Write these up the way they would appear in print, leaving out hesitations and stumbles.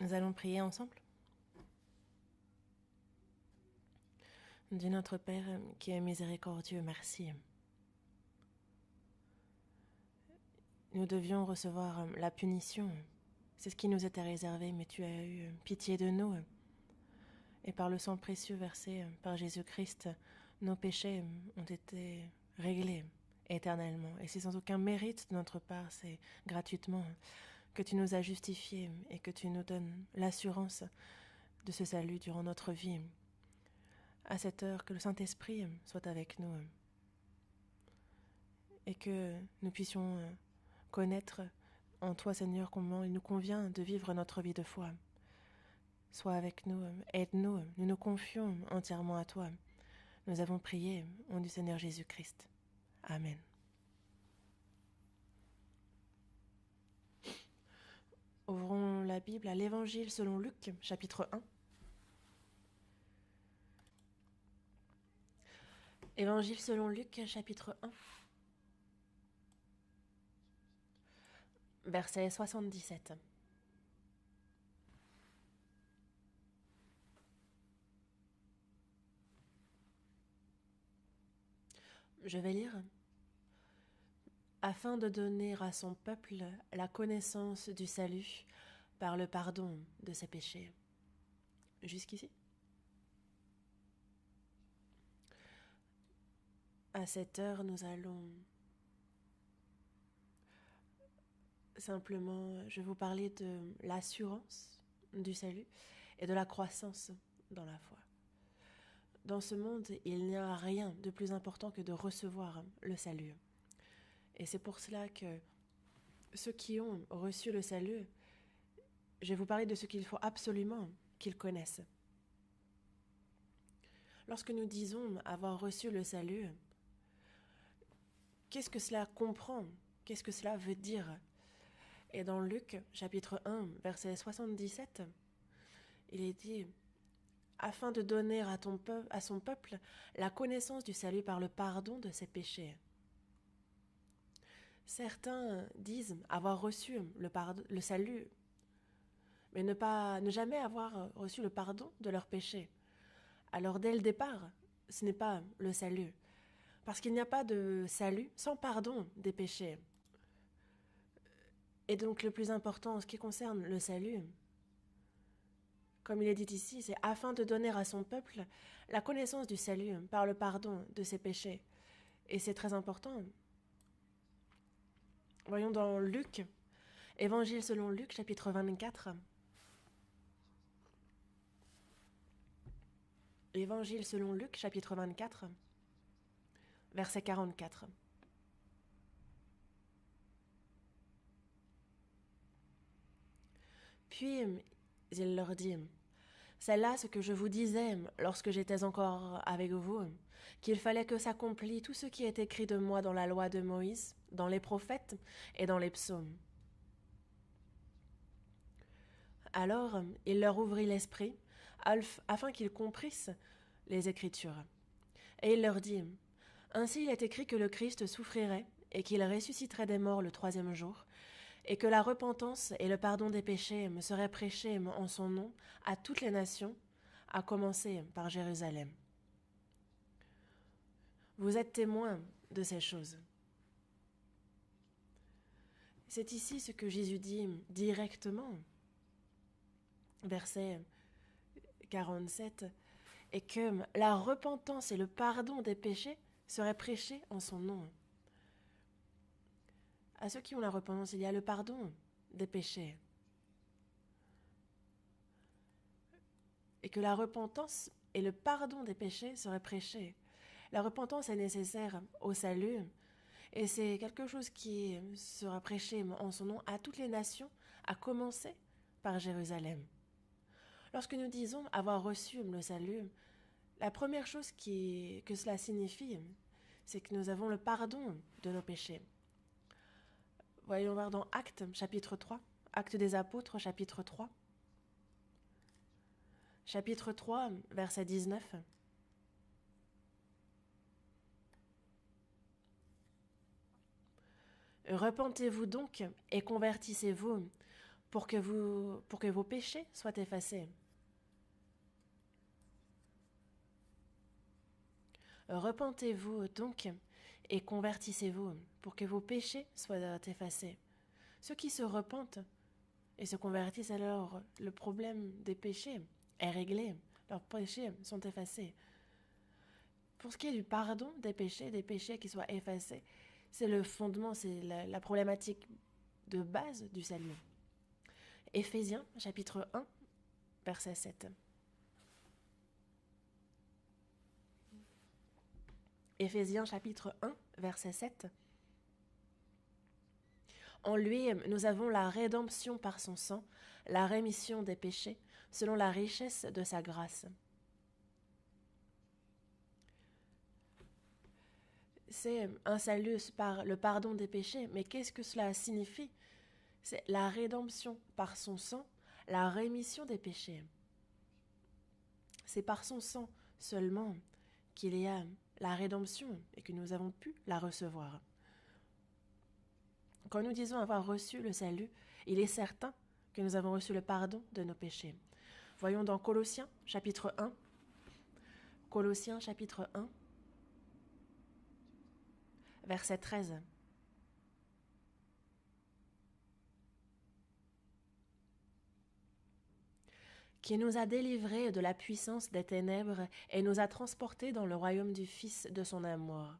Nous allons prier ensemble. Dieu notre Père, qui est miséricordieux, merci. Nous devions recevoir la punition. C'est ce qui nous était réservé, mais tu as eu pitié de nous. Et par le sang précieux versé par Jésus-Christ, nos péchés ont été réglés éternellement. Et c'est sans aucun mérite de notre part, c'est gratuitement que tu nous as justifiés et que tu nous donnes l'assurance de ce salut durant notre vie. À cette heure, que le Saint-Esprit soit avec nous et que nous puissions connaître en toi, Seigneur, comment il nous convient de vivre notre vie de foi. Sois avec nous, aide-nous, nous nous confions entièrement à toi. Nous avons prié au nom du Seigneur Jésus-Christ. Amen. Ouvrons la Bible à l'Évangile selon Luc, chapitre 1. Évangile selon Luc, chapitre 1, verset 77. Je vais lire. Afin de donner à son peuple la connaissance du salut par le pardon de ses péchés. Jusqu'ici. À cette heure, nous allons simplement, je vais vous parler de l'assurance du salut et de la croissance dans la foi. Dans ce monde, il n'y a rien de plus important que de recevoir le salut. Et c'est pour cela que ceux qui ont reçu le salut, je vais vous parler de ce qu'il faut absolument qu'ils connaissent. Lorsque nous disons avoir reçu le salut, qu'est-ce que cela comprend? Qu'est-ce que cela veut dire? Et dans Luc, chapitre 1, verset 77, il est dit « Afin de donner à son peuple la connaissance du salut par le pardon de ses péchés. » Certains disent avoir reçu le salut, mais ne jamais avoir reçu le pardon de leurs péchés. Alors dès le départ, ce n'est pas le salut. Parce qu'il n'y a pas de salut sans pardon des péchés. Et donc le plus important en ce qui concerne le salut, comme il est dit ici, c'est afin de donner à son peuple la connaissance du salut par le pardon de ses péchés. Et c'est très important. Voyons dans Luc, Évangile selon Luc, chapitre 24. Évangile selon Luc, chapitre 24, verset 44. Puis il leur dit « C'est là ce que je vous disais lorsque j'étais encore avec vous, qu'il fallait que s'accomplisse tout ce qui est écrit de moi dans la loi de Moïse, dans les prophètes et dans les psaumes. » Alors il leur ouvrit l'esprit, afin qu'ils comprissent les Écritures. Et il leur dit « Ainsi il est écrit que le Christ souffrirait et qu'il ressusciterait des morts le 3e jour, et que la repentance et le pardon des péchés me seraient prêchés en son nom à toutes les nations, à commencer par Jérusalem. Vous êtes témoins de ces choses. » C'est ici ce que Jésus dit directement. Verset 47, et que la repentance et le pardon des péchés seraient prêchés en son nom. À ceux qui ont la repentance, il y a le pardon des péchés. Et que la repentance et le pardon des péchés seraient prêchés. La repentance est nécessaire au salut, et c'est quelque chose qui sera prêché en son nom à toutes les nations, à commencer par Jérusalem. Lorsque nous disons avoir reçu le salut, la première chose que cela signifie, c'est que nous avons le pardon de nos péchés. Voyons voir dans Actes, chapitre 3, Actes des Apôtres, chapitre 3. Chapitre 3, verset 19. Repentez-vous donc et convertissez-vous pour que vos péchés soient effacés. Repentez-vous donc et convertissez-vous pour que vos péchés soient effacés. Ceux qui se repentent et se convertissent, alors le problème des péchés est réglé. Leurs péchés sont effacés. Pour ce qui est du pardon des péchés qui soient effacés, c'est le fondement, c'est la problématique de base du salut. Éphésiens, chapitre 1, verset 7. Éphésiens, chapitre 1, verset 7. En lui, nous avons la rédemption par son sang, la rémission des péchés, selon la richesse de sa grâce. C'est un salut par le pardon des péchés, mais qu'est-ce que cela signifie? C'est la rédemption par son sang, la rémission des péchés. C'est par son sang seulement qu'il y a la rédemption et que nous avons pu la recevoir. Quand nous disons avoir reçu le salut, il est certain que nous avons reçu le pardon de nos péchés. Voyons dans Colossiens, chapitre 1. Colossiens, chapitre 1, verset 13. Qui nous a délivrés de la puissance des ténèbres et nous a transportés dans le royaume du Fils de son amour.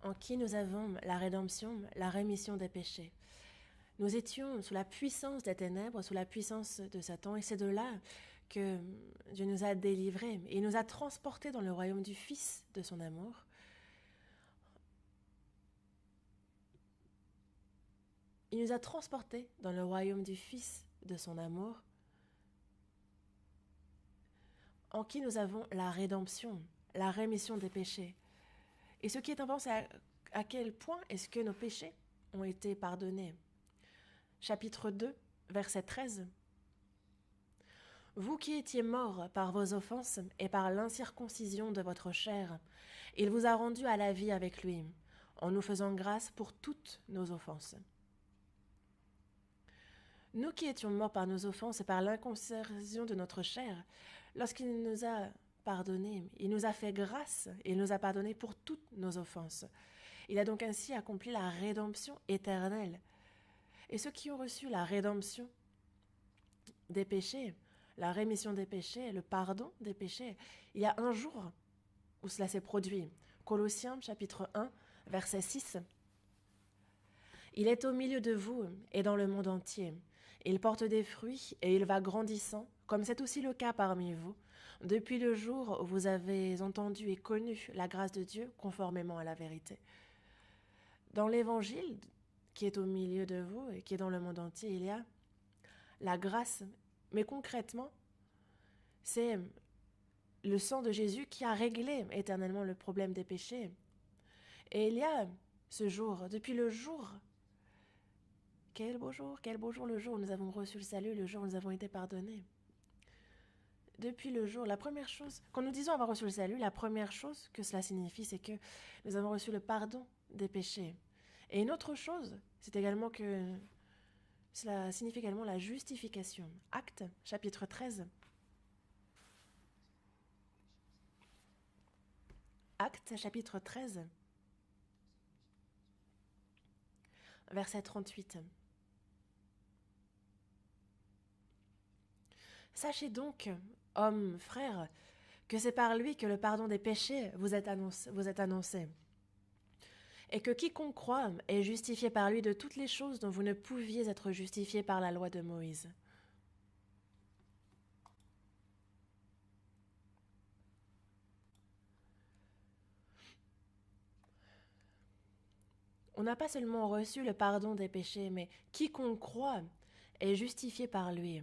En qui nous avons la rédemption, la rémission des péchés. Nous étions sous la puissance des ténèbres, sous la puissance de Satan, et c'est de là que Dieu nous a délivrés. Et il nous a transportés dans le royaume du Fils de son amour. Il nous a transportés dans le royaume du Fils de son amour, en qui nous avons la rédemption, la rémission des péchés. Et ce qui est important, c'est à quel point est-ce que nos péchés ont été pardonnés. Chapitre 2, verset 13. Vous qui étiez morts par vos offenses et par l'incirconcision de votre chair, il vous a rendus à la vie avec lui, en nous faisant grâce pour toutes nos offenses. Nous qui étions morts par nos offenses et par l'incirconcision de notre chair, lorsqu'il nous a pardonnés, il nous a fait grâce et il nous a pardonné pour toutes nos offenses. Il a donc ainsi accompli la rédemption éternelle. Et ceux qui ont reçu la rédemption des péchés, la rémission des péchés, le pardon des péchés, il y a un jour où cela s'est produit. Colossiens chapitre 1, verset 6. Il est au milieu de vous et dans le monde entier. Il porte des fruits et il va grandissant, comme c'est aussi le cas parmi vous, depuis le jour où vous avez entendu et connu la grâce de Dieu conformément à la vérité. Dans l'évangile qui est au milieu de vous et qui est dans le monde entier, il y a la grâce, mais concrètement, c'est le sang de Jésus qui a réglé éternellement le problème des péchés. Et il y a ce jour, depuis le jour, quel beau jour le jour où nous avons reçu le salut, le jour où nous avons été pardonnés. Depuis le jour, la première chose, quand nous disons avoir reçu le salut, la première chose que cela signifie, c'est que nous avons reçu le pardon des péchés. Et une autre chose, c'est également que cela signifie également la justification. Actes, chapitre 13. Actes, chapitre 13, verset 38. Sachez donc, hommes, frères, que c'est par lui que le pardon des péchés vous est annoncé, et que quiconque croit est justifié par lui de toutes les choses dont vous ne pouviez être justifiés par la loi de Moïse. On n'a pas seulement reçu le pardon des péchés, mais quiconque croit est justifié par lui.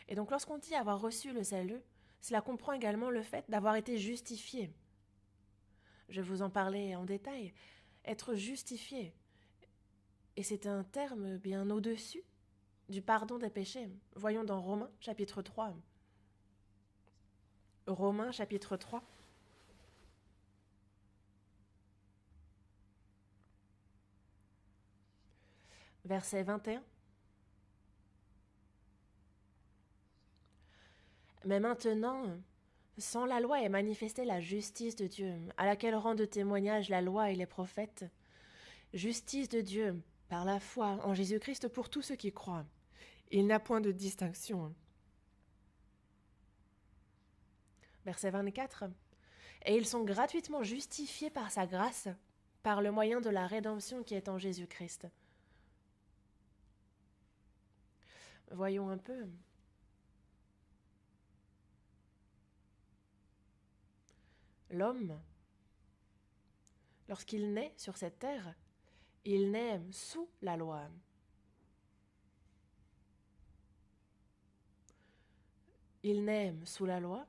Et donc lorsqu'on dit avoir reçu le salut, cela comprend également le fait d'avoir été justifié. Je vais vous en parler en détail. Être justifié. Et c'est un terme bien au-dessus du pardon des péchés. Voyons dans Romains chapitre 3. Romains chapitre 3. verset 21. Mais maintenant, sans la loi est manifestée la justice de Dieu, à laquelle rendent témoignage la loi et les prophètes. Justice de Dieu par la foi en Jésus-Christ pour tous ceux qui croient. Il n'a point de distinction. Verset 24. Et ils sont gratuitement justifiés par sa grâce, par le moyen de la rédemption qui est en Jésus-Christ. Voyons un peu. L'homme, lorsqu'il naît sur cette terre, il naît sous la loi. Il naît sous la loi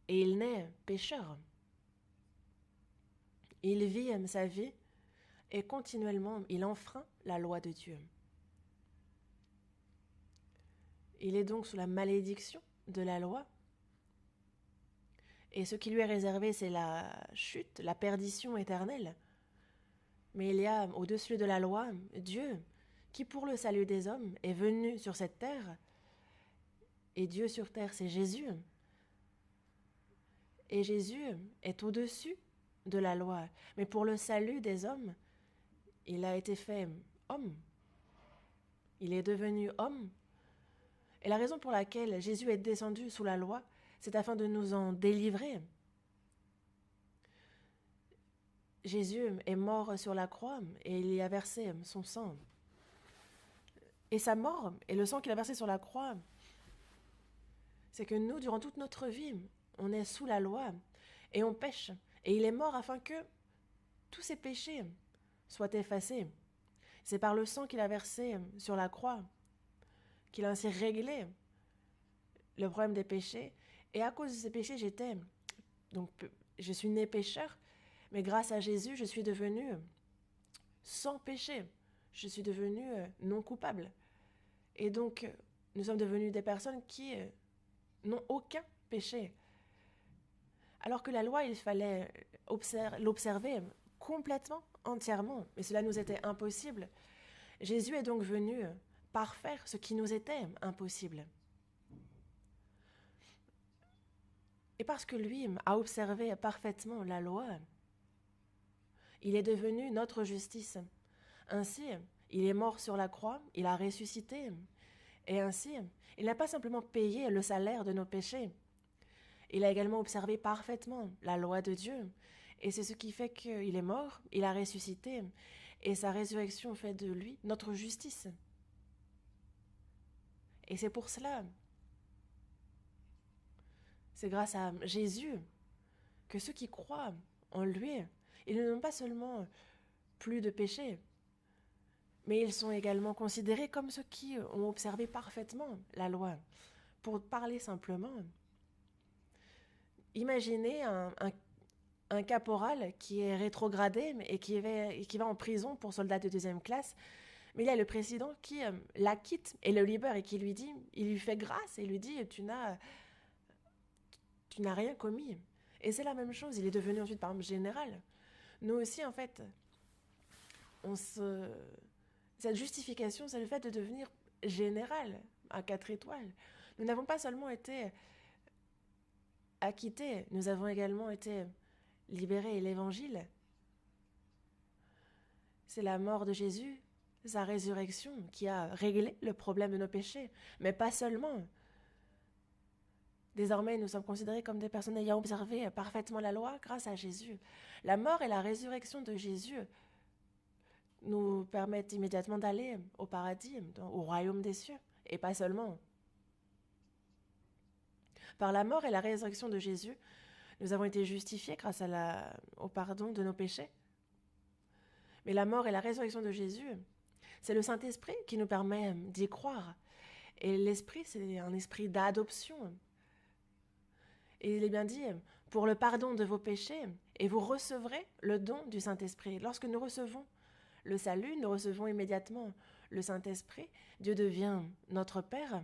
et il naît pécheur. Il vit sa vie et continuellement il enfreint la loi de Dieu. Il est donc sous la malédiction de la loi. Et ce qui lui est réservé, c'est la chute, la perdition éternelle. Mais il y a au-dessus de la loi Dieu, qui pour le salut des hommes est venu sur cette terre. Et Dieu sur terre, c'est Jésus. Et Jésus est au-dessus de la loi. Mais pour le salut des hommes, il a été fait homme. Il est devenu homme. Et la raison pour laquelle Jésus est descendu sous la loi, c'est afin de nous en délivrer. Jésus est mort sur la croix et il y a versé son sang. Et sa mort et le sang qu'il a versé sur la croix, c'est que nous, durant toute notre vie, on est sous la loi et on pêche. Et il est mort afin que tous ces péchés soient effacés. C'est par le sang qu'il a versé sur la croix qu'il a ainsi réglé le problème des péchés. Et à cause de ces péchés, je suis né pécheur, mais grâce à Jésus, je suis devenu sans péché. Je suis devenu non coupable. Et donc, nous sommes devenus des personnes qui n'ont aucun péché. Alors que la loi, il fallait l'observer complètement, entièrement, mais cela nous était impossible. Jésus est donc venu parfaire ce qui nous était impossible. Et parce que lui a observé parfaitement la loi, il est devenu notre justice. Ainsi, il est mort sur la croix, il a ressuscité, et ainsi, il n'a pas simplement payé le salaire de nos péchés, il a également observé parfaitement la loi de Dieu, et c'est ce qui fait qu'il est mort, il a ressuscité, et sa résurrection fait de lui notre justice. Et c'est pour cela, c'est grâce à Jésus que ceux qui croient en lui, ils n'ont pas seulement plus de péché, mais ils sont également considérés comme ceux qui ont observé parfaitement la loi. Pour parler simplement, imaginez un caporal qui est rétrogradé et qui va en prison pour soldat de deuxième classe, mais il y a le président qui l'acquitte et le libère et qui lui dit, il lui fait grâce et lui dit tu n'as rien commis. Et c'est la même chose, il est devenu ensuite par exemple général. Nous aussi en fait, cette justification, c'est le fait de devenir général à 4 étoiles. Nous n'avons pas seulement été acquittés, nous avons également été libérés. Et l'évangile, c'est la mort de Jésus, sa résurrection qui a réglé le problème de nos péchés. Mais pas seulement. Désormais, nous sommes considérés comme des personnes ayant observé parfaitement la loi grâce à Jésus. La mort et la résurrection de Jésus nous permettent immédiatement d'aller au paradis, au royaume des cieux, et pas seulement. Par la mort et la résurrection de Jésus, nous avons été justifiés grâce au pardon de nos péchés. Mais la mort et la résurrection de Jésus, c'est le Saint-Esprit qui nous permet d'y croire. Et l'Esprit, c'est un esprit d'adoption. Et il est bien dit, pour le pardon de vos péchés, et vous recevrez le don du Saint-Esprit. Lorsque nous recevons le salut, nous recevons immédiatement le Saint-Esprit. Dieu devient notre Père.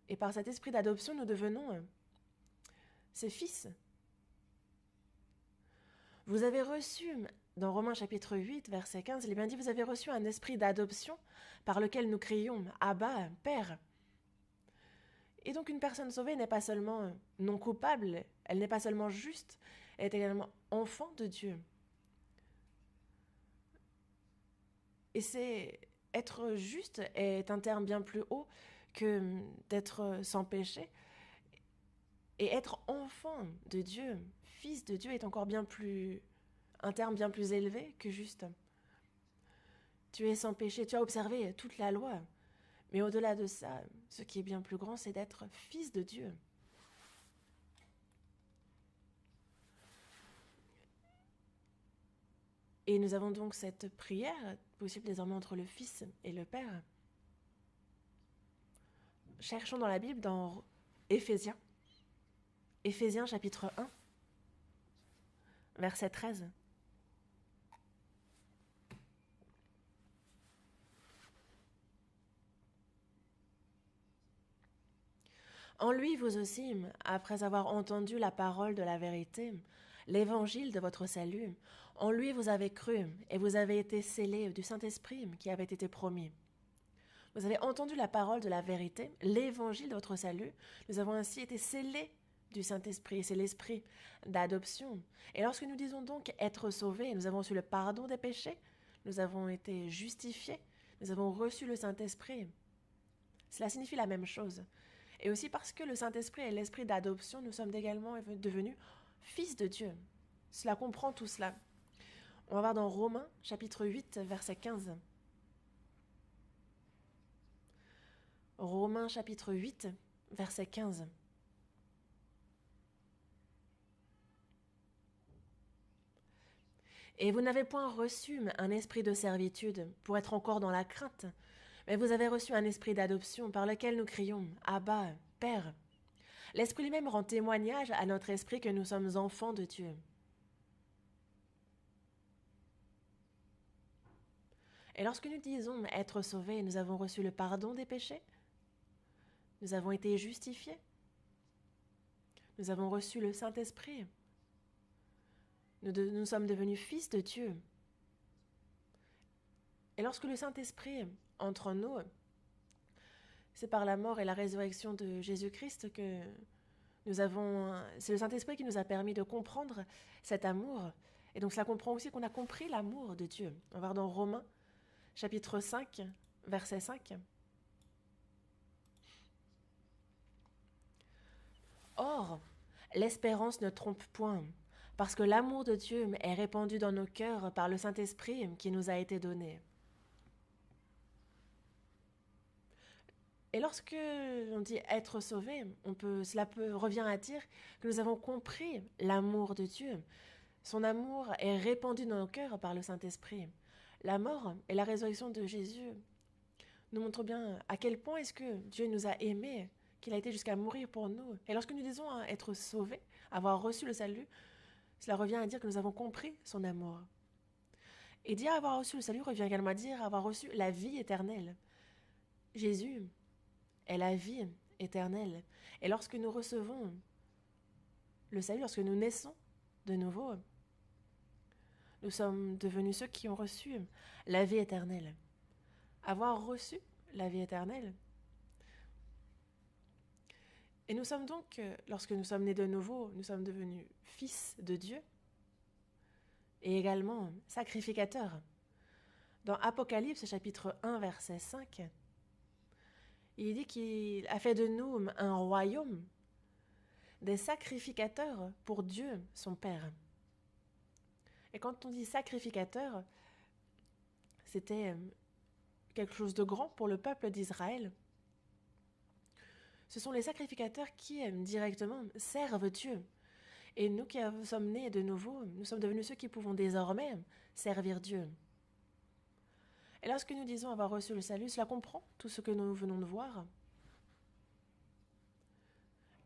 Et par cet esprit d'adoption, nous devenons ses fils. Vous avez reçu, dans Romains chapitre 8, verset 15, il est bien dit, vous avez reçu un esprit d'adoption par lequel nous crions « Abba, Père ». Et donc une personne sauvée n'est pas seulement non coupable, elle n'est pas seulement juste, elle est également enfant de Dieu. Et c'est être juste est un terme bien plus haut que d'être sans péché. Et être enfant de Dieu, fils de Dieu, est encore un terme bien plus élevé que juste. Tu es sans péché, tu as observé toute la loi. Mais au-delà de ça, ce qui est bien plus grand, c'est d'être fils de Dieu. Et nous avons donc cette prière, possible désormais entre le Fils et le Père. Cherchons dans la Bible, dans Éphésiens chapitre 1, verset 13. En lui, vous aussi, après avoir entendu la parole de la vérité, l'évangile de votre salut, en lui vous avez cru et vous avez été scellés du Saint-Esprit qui avait été promis. Vous avez entendu la parole de la vérité, l'évangile de votre salut. Nous avons ainsi été scellés du Saint-Esprit. C'est l'esprit d'adoption. Et lorsque nous disons donc être sauvés, nous avons reçu le pardon des péchés, nous avons été justifiés, nous avons reçu le Saint-Esprit. Cela signifie la même chose. Et aussi parce que le Saint-Esprit est l'esprit d'adoption, nous sommes également devenus fils de Dieu. Cela comprend tout cela. On va voir dans Romains, chapitre 8, verset 15. Romains, chapitre 8, verset 15. Et vous n'avez point reçu un esprit de servitude pour être encore dans la crainte, mais vous avez reçu un esprit d'adoption par lequel nous crions « Abba, Père ». L'Esprit lui-même rend témoignage à notre esprit que nous sommes enfants de Dieu. Et lorsque nous disons être sauvés, nous avons reçu le pardon des péchés, nous avons été justifiés, nous avons reçu le Saint-Esprit, nous sommes devenus fils de Dieu. Et lorsque le Saint-Esprit entre en nous, c'est par la mort et la résurrection de Jésus-Christ que c'est le Saint-Esprit qui nous a permis de comprendre cet amour. Et donc cela comprend aussi qu'on a compris l'amour de Dieu. On va voir dans Romains, chapitre 5, verset 5. Or, l'espérance ne trompe point, parce que l'amour de Dieu est répandu dans nos cœurs par le Saint-Esprit qui nous a été donné. Et lorsque on dit être sauvé, revient à dire que nous avons compris l'amour de Dieu. Son amour est répandu dans nos cœurs par le Saint-Esprit. La mort et la résurrection de Jésus nous montrent bien à quel point est-ce que Dieu nous a aimés, qu'il a été jusqu'à mourir pour nous. Et lorsque nous disons être sauvés, avoir reçu le salut, cela revient à dire que nous avons compris son amour. Et dire avoir reçu le salut revient également à dire avoir reçu la vie éternelle. Jésus est la vie éternelle. Et lorsque nous recevons le salut, lorsque nous naissons de nouveau, nous sommes devenus ceux qui ont reçu la vie éternelle. Avoir reçu la vie éternelle. Et nous sommes donc, lorsque nous sommes nés de nouveau, nous sommes devenus fils de Dieu et également sacrificateurs. Dans Apocalypse, chapitre 1, verset 5, il dit qu'il a fait de nous un royaume, des sacrificateurs pour Dieu, son Père. Et quand on dit sacrificateur, c'était quelque chose de grand pour le peuple d'Israël. Ce sont les sacrificateurs qui directement servent Dieu. Et nous qui sommes nés de nouveau, nous sommes devenus ceux qui pouvons désormais servir Dieu. Et lorsque nous disons avoir reçu le salut, cela comprend tout ce que nous venons de voir.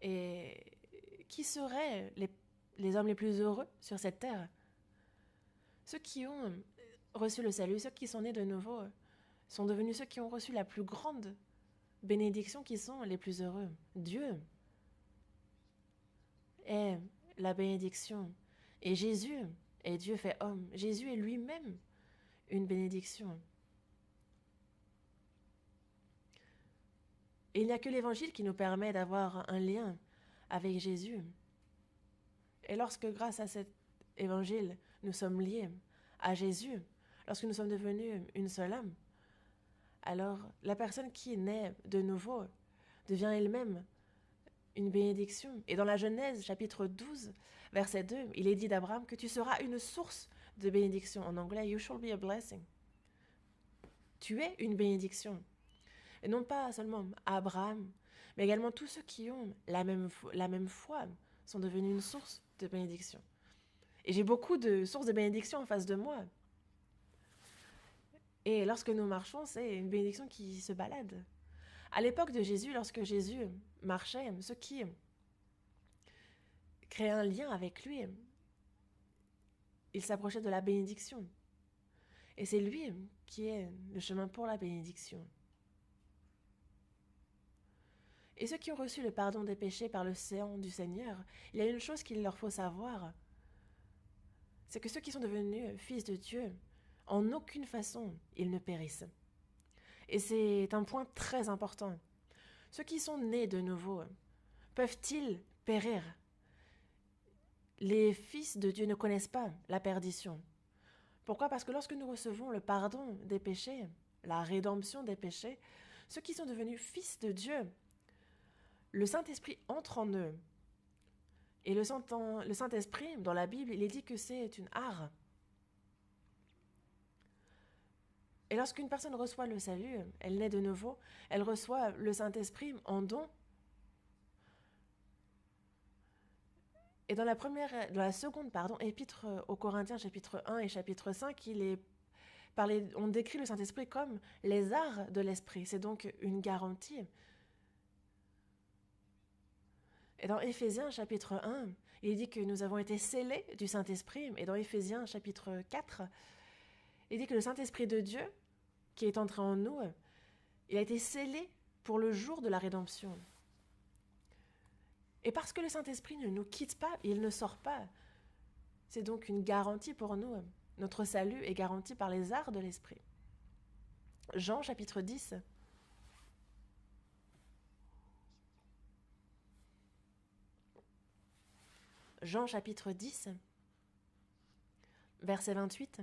Et qui seraient les hommes les plus heureux sur cette terre? Ceux qui ont reçu le salut, ceux qui sont nés de nouveau, sont devenus ceux qui ont reçu la plus grande bénédiction, qui sont les plus heureux. Dieu est la bénédiction. Et Jésus et Dieu fait homme. Jésus est lui-même une bénédiction. Et il n'y a que l'Évangile qui nous permet d'avoir un lien avec Jésus. Et lorsque, grâce à cet Évangile, nous sommes liés à Jésus, lorsque nous sommes devenus une seule âme, alors la personne qui naît de nouveau devient elle-même une bénédiction. Et dans la Genèse, chapitre 12, verset 2, il est dit d'Abraham que tu seras une source de bénédiction. En anglais, you shall be a blessing. Tu es une bénédiction. Et non pas seulement Abraham, mais également tous ceux qui ont la même foi sont devenus une source de bénédiction. Et j'ai beaucoup de sources de bénédiction en face de moi. Et lorsque nous marchons, c'est une bénédiction qui se balade. À l'époque de Jésus, lorsque Jésus marchait, ceux qui créaient un lien avec lui, il s'approchait de la bénédiction. Et c'est lui qui est le chemin pour la bénédiction. Et ceux qui ont reçu le pardon des péchés par le sang du Seigneur, il y a une chose qu'il leur faut savoir, c'est que ceux qui sont devenus fils de Dieu, en aucune façon, ils ne périssent. Et c'est un point très important. Ceux qui sont nés de nouveau, peuvent-ils périr? Les fils de Dieu ne connaissent pas la perdition. Pourquoi? Parce que lorsque nous recevons le pardon des péchés, la rédemption des péchés, ceux qui sont devenus fils de Dieu, le Saint-Esprit entre en eux. Et le Saint-Esprit, dans la Bible, il est dit que c'est une arre. Et lorsqu'une personne reçoit le salut, elle naît de nouveau, elle reçoit le Saint-Esprit en don. Et dans la seconde épître aux Corinthiens, chapitre 1 et chapitre 5, on décrit le Saint-Esprit comme les arts de l'Esprit. C'est donc une garantie. Et dans Éphésiens, chapitre 1, il dit que nous avons été scellés du Saint-Esprit. Et dans Éphésiens, chapitre 4, il dit que le Saint-Esprit de Dieu, qui est entré en nous, il a été scellé pour le jour de la rédemption. Et parce que le Saint-Esprit ne nous quitte pas, il ne sort pas. C'est donc une garantie pour nous. Notre salut est garanti par les arts de l'Esprit. Jean, chapitre 10. Jean, chapitre 10, verset 28.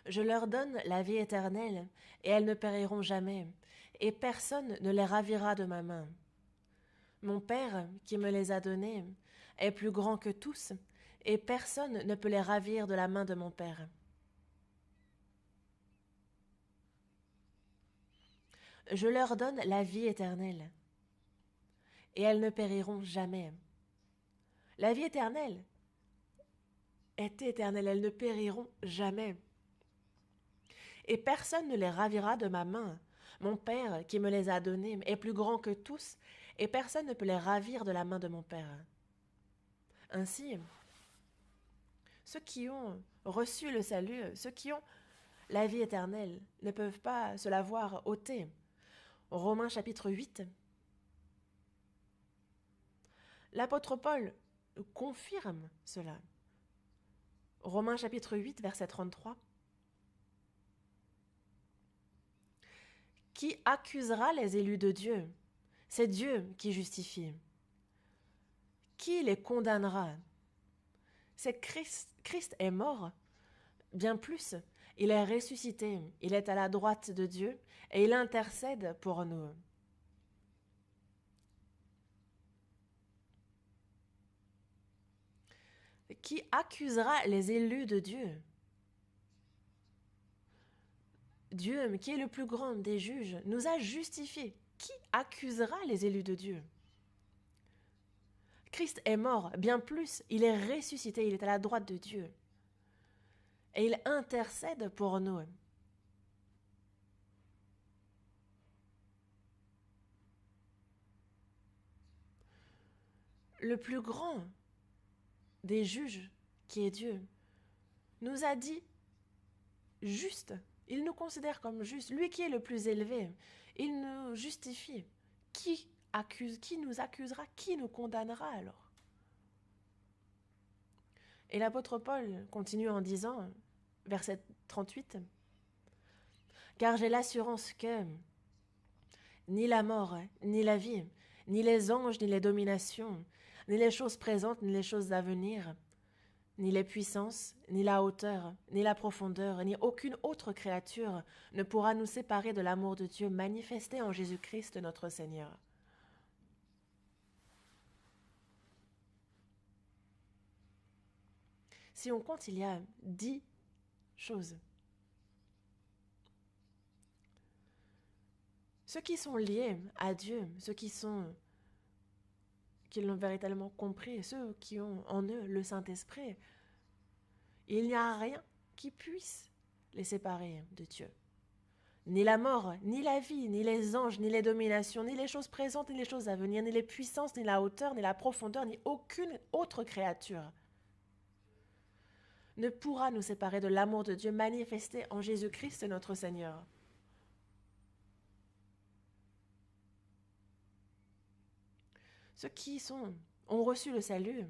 Je leur donne la vie éternelle, et elles ne périront jamais, et personne ne les ravira de ma main. Mon Père, qui me les a donnés, est plus grand que tous, et personne ne peut les ravir de la main de mon Père. Je leur donne la vie éternelle, et elles ne périront jamais. La vie éternelle est éternelle, elles ne périront jamais. Et personne ne les ravira de ma main. Mon Père, qui me les a donnés, est plus grand que tous, et personne ne peut les ravir de la main de mon Père. Ainsi, ceux qui ont reçu le salut, ceux qui ont la vie éternelle, ne peuvent pas se la voir ôtée. Romains chapitre 8. L'apôtre Paul confirme cela. Romains chapitre 8, verset 33. Qui accusera les élus de Dieu? C'est Dieu qui justifie. Qui les condamnera? C'est Christ. Christ est mort. Bien plus, il est ressuscité. Il est à la droite de Dieu et il intercède pour nous. Qui accusera les élus de Dieu? Dieu, qui est le plus grand des juges, nous a justifiés. Qui accusera les élus de Dieu? Christ est mort, bien plus, il est ressuscité, il est à la droite de Dieu. Et il intercède pour nous. Le plus grand des juges, qui est Dieu, nous a dit juste. Il nous considère comme justes. Lui qui est le plus élevé, il nous justifie. Qui qui nous accusera, qui nous condamnera alors? Et l'apôtre Paul continue en disant, verset 38, « Car j'ai l'assurance que ni la mort, ni la vie, ni les anges, ni les dominations, ni les choses présentes, ni les choses à venir, ni les puissances, ni la hauteur, ni la profondeur, ni aucune autre créature ne pourra nous séparer de l'amour de Dieu manifesté en Jésus-Christ notre Seigneur. » Si on compte, il y a 10 choses. Ceux qui sont liés à Dieu, ceux qui l'ont véritablement compris, ceux qui ont en eux le Saint-Esprit, il n'y a rien qui puisse les séparer de Dieu. Ni la mort, ni la vie, ni les anges, ni les dominations, ni les choses présentes, ni les choses à venir, ni les puissances, ni la hauteur, ni la profondeur, ni aucune autre créature ne pourra nous séparer de l'amour de Dieu manifesté en Jésus-Christ notre Seigneur. Ceux qui ont reçu le salut,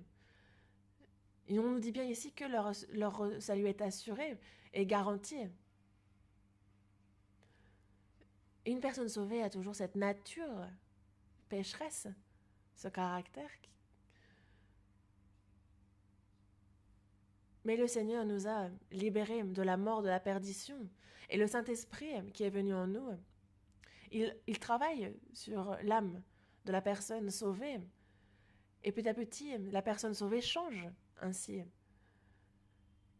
et on nous dit bien ici que leur salut est assuré et garanti. Et une personne sauvée a toujours cette nature pécheresse, ce caractère. Mais le Seigneur nous a libérés de la mort, de la perdition. Et le Saint-Esprit qui est venu en nous, il travaille sur l'âme de la personne sauvée. Et petit à petit, la personne sauvée change ainsi.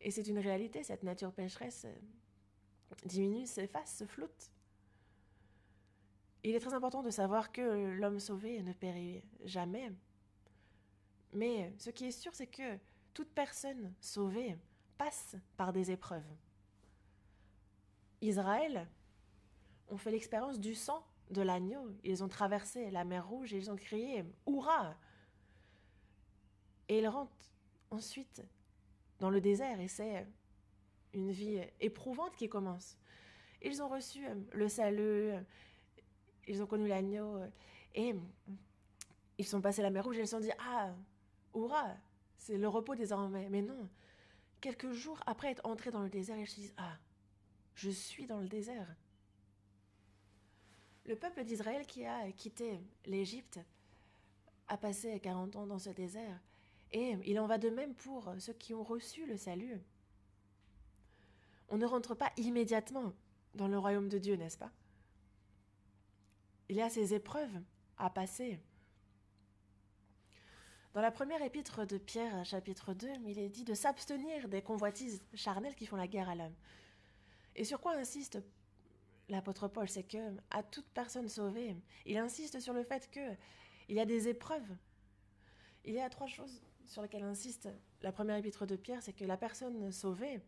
Et c'est une réalité, cette nature pécheresse diminue, s'efface, se floute. Il est très important de savoir que l'homme sauvé ne périt jamais. Mais ce qui est sûr, c'est que toute personne sauvée passe par des épreuves. Israël ont fait l'expérience du sang de l'agneau. Ils ont traversé la mer Rouge et ils ont crié « Hourra !» Et ils rentrent ensuite dans le désert et c'est une vie éprouvante qui commence. Ils ont reçu le salut, ils ont connu l'agneau et ils sont passés la mer Rouge et ils se sont dit « Ah, hourra !» C'est le repos désormais. Mais non, quelques jours après être entrés dans le désert, ils se disent « Ah, je suis dans le désert. » Le peuple d'Israël qui a quitté l'Égypte a passé 40 ans dans ce désert. Et il en va de même pour ceux qui ont reçu le salut. On ne rentre pas immédiatement dans le royaume de Dieu, n'est-ce pas? Il y a ces épreuves à passer. Dans la première épître de Pierre, chapitre 2, il est dit de s'abstenir des convoitises charnelles qui font la guerre à l'homme. Et sur quoi insiste l'apôtre Paul? C'est que à toute personne sauvée, il insiste sur le fait qu'il y a des épreuves. Il y a 3 choses sur lesquelles insiste la première épître de Pierre, c'est que la personne sauvée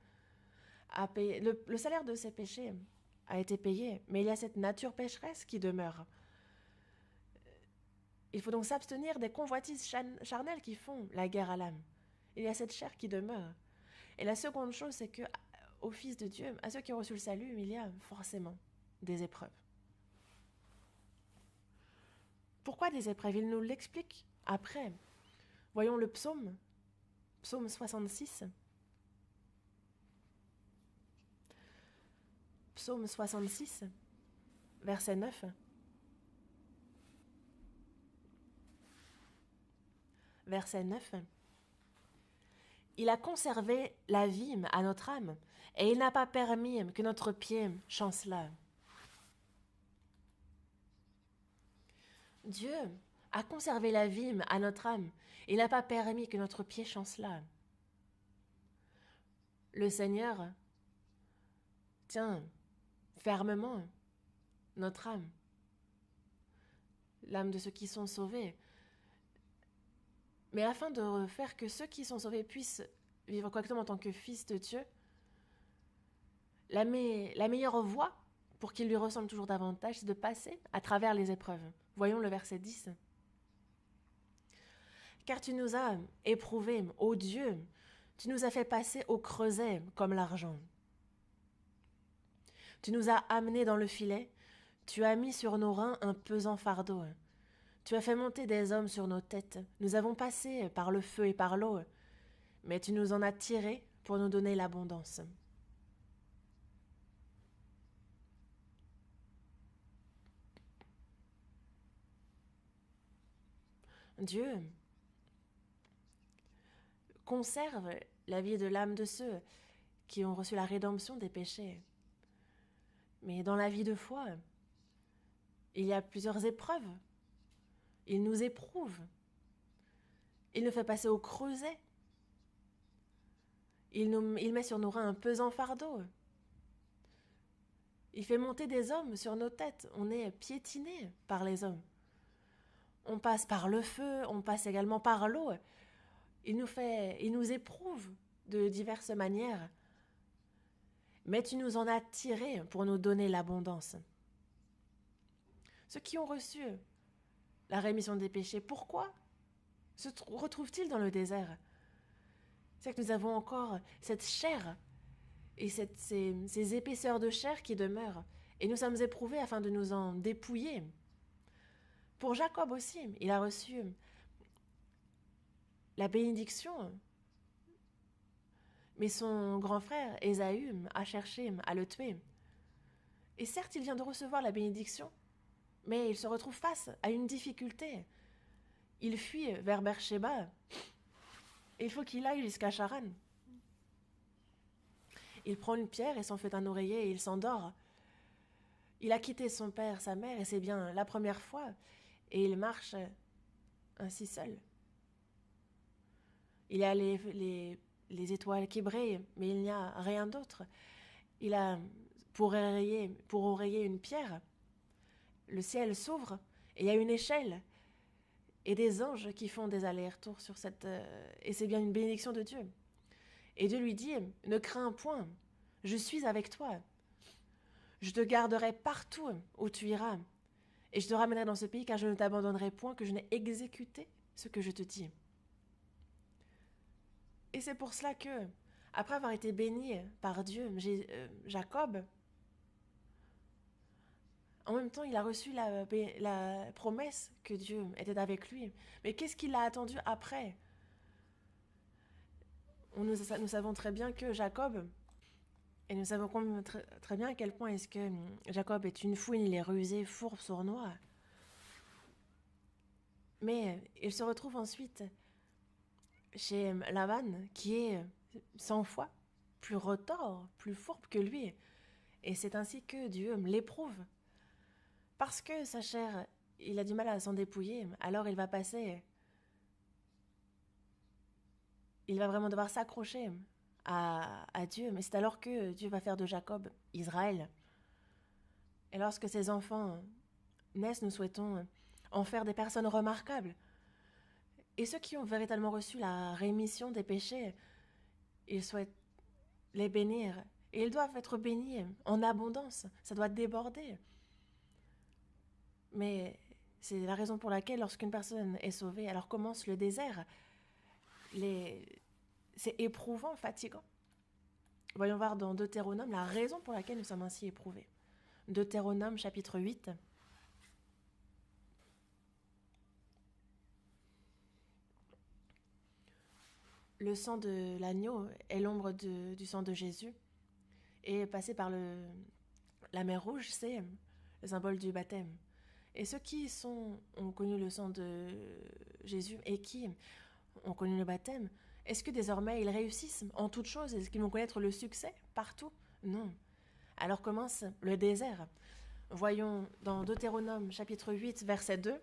a payé, le salaire de ses péchés a été payé, mais il y a cette nature pécheresse qui demeure. Il faut donc s'abstenir des convoitises charnelles qui font la guerre à l'âme. Il y a cette chair qui demeure. Et la seconde chose, c'est que aux fils de Dieu, à ceux qui ont reçu le salut, il y a forcément des épreuves. Pourquoi des épreuves? Il nous l'explique après. Voyons le psaume 66. Psaume 66, verset 9. Verset 9. Il a conservé la vie à notre âme, et il n'a pas permis que notre pied chancelât. Dieu a conservé la vie à notre âme, et il n'a pas permis que notre pied chancelât. Le Seigneur tient fermement notre âme, l'âme de ceux qui sont sauvés. Mais afin de faire que ceux qui sont sauvés puissent vivre correctement en tant que fils de Dieu, la meilleure voie pour qu'ils lui ressemblent toujours davantage, c'est de passer à travers les épreuves. Voyons le verset 10. Car tu nous as éprouvés, ô Dieu, tu nous as fait passer au creuset comme l'argent. Tu nous as amenés dans le filet, tu as mis sur nos reins un pesant fardeau. Tu as fait monter des hommes sur nos têtes. Nous avons passé par le feu et par l'eau, mais tu nous en as tirés pour nous donner l'abondance. Dieu conserve la vie de l'âme de ceux qui ont reçu la rédemption des péchés. Mais dans la vie de foi, il y a plusieurs épreuves. Il nous éprouve. Il nous fait passer au creuset. Il met sur nos reins un pesant fardeau. Il fait monter des hommes sur nos têtes. On est piétinés par les hommes. On passe par le feu, on passe également par l'eau. Il nous éprouve de diverses manières. Mais tu nous en as tirés pour nous donner l'abondance. Ceux qui ont reçu la rémission des péchés, pourquoi se retrouvent-ils dans le désert? C'est que nous avons encore cette chair et ces épaisseurs de chair qui demeurent. Et nous sommes éprouvés afin de nous en dépouiller. Pour Jacob aussi, il a reçu la bénédiction. Mais son grand frère, Ésaü, a cherché à le tuer. Et certes, il vient de recevoir la bénédiction, mais il se retrouve face à une difficulté. Il fuit vers Beersheba. Il faut qu'il aille jusqu'à Charan. Il prend une pierre et s'en fait un oreiller et il s'endort. Il a quitté son père, sa mère, et c'est bien la première fois, et il marche ainsi seul. Il y a les étoiles qui brillent, mais il n'y a rien d'autre. Il a, pour oreiller une pierre, le ciel s'ouvre, et il y a une échelle, et des anges qui font des allers-retours sur cette... et c'est bien une bénédiction de Dieu. Et Dieu lui dit, ne crains point, je suis avec toi. Je te garderai partout où tu iras, et je te ramènerai dans ce pays, car je ne t'abandonnerai point que je n'ai exécuté ce que je te dis. Et c'est pour cela que, après avoir été béni par Dieu, Jacob, en même temps, il a reçu la promesse que Dieu était avec lui. Mais qu'est-ce qu'il a attendu après? Nous savons très bien que Jacob, et nous savons très bien à quel point est-ce que Jacob est une fouine, il est rusé, fourbe, sournois. Mais il se retrouve ensuite chez Laban, qui est 100 fois plus retors, plus fourbe que lui. Et c'est ainsi que Dieu l'éprouve. Parce que sa chair, il a du mal à s'en dépouiller, alors il va vraiment devoir s'accrocher à Dieu. Mais c'est alors que Dieu va faire de Jacob Israël. Et lorsque ses enfants naissent, nous souhaitons en faire des personnes remarquables. Et ceux qui ont véritablement reçu la rémission des péchés, ils souhaitent les bénir. Et ils doivent être bénis en abondance. Ça doit déborder. Mais c'est la raison pour laquelle, lorsqu'une personne est sauvée, alors commence le désert. C'est éprouvant, fatigant. Voyons voir dans Deutéronome la raison pour laquelle nous sommes ainsi éprouvés. Deutéronome chapitre 8. Le sang de l'agneau est l'ombre du sang de Jésus. Et passer par la mer Rouge, c'est le symbole du baptême. Et ceux qui ont connu le sang de Jésus et qui ont connu le baptême, est-ce que désormais ils réussissent en toutes choses? Est-ce qu'ils vont connaître le succès partout? Non. Alors commence le désert. Voyons dans Deutéronome chapitre 8, verset 2,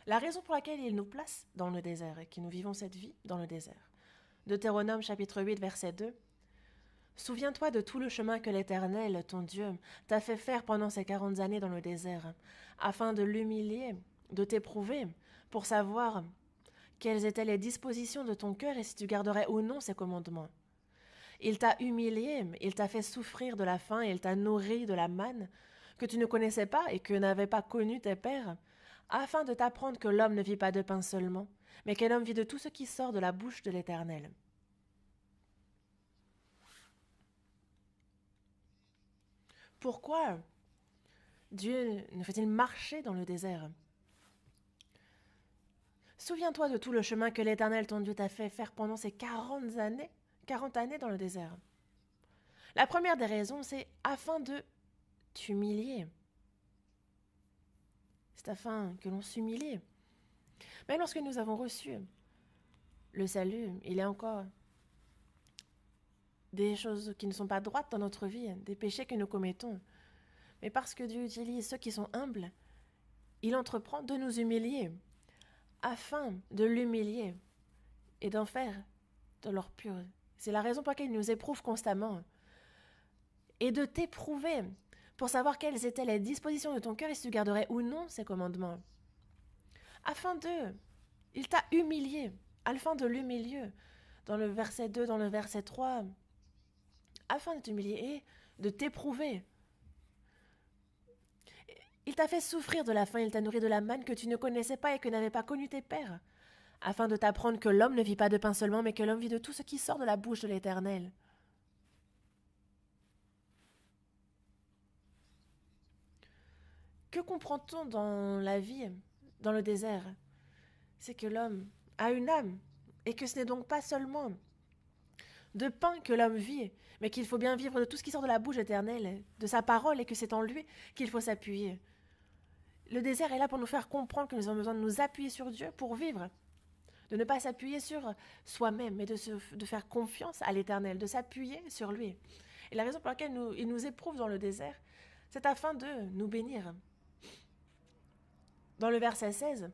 la raison pour laquelle il nous place dans le désert et que nous vivons cette vie dans le désert. Deutéronome chapitre 8, verset 2. Souviens-toi de tout le chemin que l'Éternel, ton Dieu, t'a fait faire pendant ces 40 années dans le désert, afin de l'humilier, de t'éprouver, pour savoir quelles étaient les dispositions de ton cœur et si tu garderais ou non ses commandements. Il t'a humilié, il t'a fait souffrir de la faim et il t'a nourri de la manne, que tu ne connaissais pas et que n'avaient pas connu tes pères, afin de t'apprendre que l'homme ne vit pas de pain seulement, mais qu'un homme vit de tout ce qui sort de la bouche de l'Éternel. Pourquoi Dieu nous fait-il marcher dans le désert? Souviens-toi de tout le chemin que l'Éternel ton Dieu t'a fait faire pendant ces 40 années dans le désert. La première des raisons, c'est afin de t'humilier. C'est afin que l'on s'humilie. Mais lorsque nous avons reçu le salut, il y a encore des choses qui ne sont pas droites dans notre vie, des péchés que nous commettons. Mais parce que Dieu utilise ceux qui sont humbles, il entreprend de nous humilier, afin de l'humilier et d'en faire de l'or pur. C'est la raison pour laquelle il nous éprouve constamment. Et de t'éprouver pour savoir quelles étaient les dispositions de ton cœur et si tu garderais ou non ses commandements. Il t'a humilié, afin de l'humilier. Dans le verset 2, dans le verset 3, afin de t'humilier et de t'éprouver. Il t'a fait souffrir de la faim, il t'a nourri de la manne que tu ne connaissais pas et que n'avaient pas connu tes pères, afin de t'apprendre que l'homme ne vit pas de pain seulement, mais que l'homme vit de tout ce qui sort de la bouche de l'Éternel. Que comprend-on dans la vie, dans le désert? C'est que l'homme a une âme, et que ce n'est donc pas seulement de pain que l'homme vit, mais qu'il faut bien vivre de tout ce qui sort de la bouche éternelle, de sa parole, et que c'est en lui qu'il faut s'appuyer. Le désert est là pour nous faire comprendre que nous avons besoin de nous appuyer sur Dieu pour vivre, de ne pas s'appuyer sur soi-même, mais de faire confiance à l'Éternel, de s'appuyer sur lui. Et la raison pour laquelle il nous éprouve dans le désert, c'est afin de nous bénir. Dans le verset 16,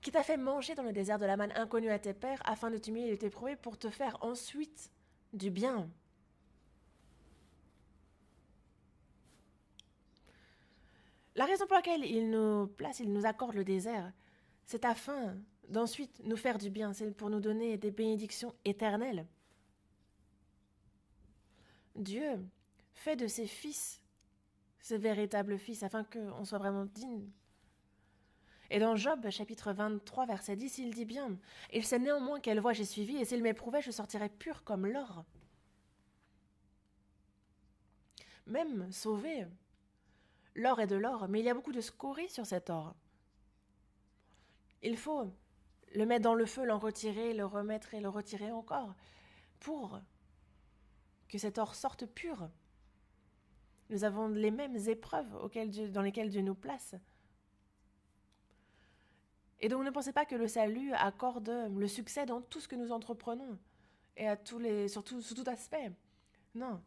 qui t'a fait manger dans le désert de la manne inconnue à tes pères, afin de t'humilier et de t'éprouver pour te faire ensuite du bien. La raison pour laquelle il nous accorde le désert, c'est afin d'ensuite nous faire du bien, c'est pour nous donner des bénédictions éternelles. Dieu fait de ses fils, ses véritables fils, afin qu'on soit vraiment digne. Et dans Job, chapitre 23, verset 10, il dit bien « Il sait néanmoins quelle voie j'ai suivie, et s'il m'éprouvait, je sortirais pur comme l'or. » Même sauvé, l'or est de l'or, mais il y a beaucoup de scories sur cet or. Il faut le mettre dans le feu, l'en retirer, le remettre et le retirer encore, pour que cet or sorte pur. Nous avons les mêmes épreuves dans lesquelles Dieu nous place. Et donc ne pensez pas que le salut accorde le succès dans tout ce que nous entreprenons, et sous tout aspect. Non.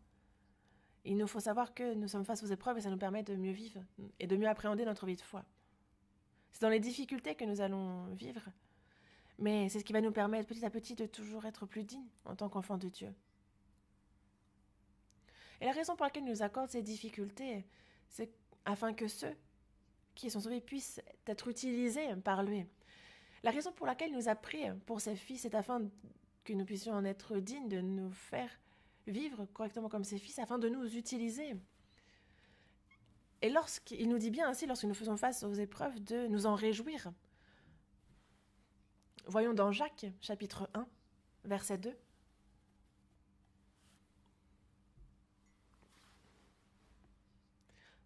Il nous faut savoir que nous sommes face aux épreuves et ça nous permet de mieux vivre et de mieux appréhender notre vie de foi. C'est dans les difficultés que nous allons vivre, mais c'est ce qui va nous permettre petit à petit de toujours être plus dignes en tant qu'enfants de Dieu. Et la raison pour laquelle il nous accorde ces difficultés, c'est afin que ceux qui sont sauvés puissent être utilisés par lui. La raison pour laquelle il nous a pris pour ses fils, c'est afin que nous puissions en être dignes, de nous faire vivre correctement comme ses fils, afin de nous utiliser. Et il nous dit bien ainsi, lorsque nous faisons face aux épreuves, de nous en réjouir. Voyons dans Jacques, chapitre 1, verset 2.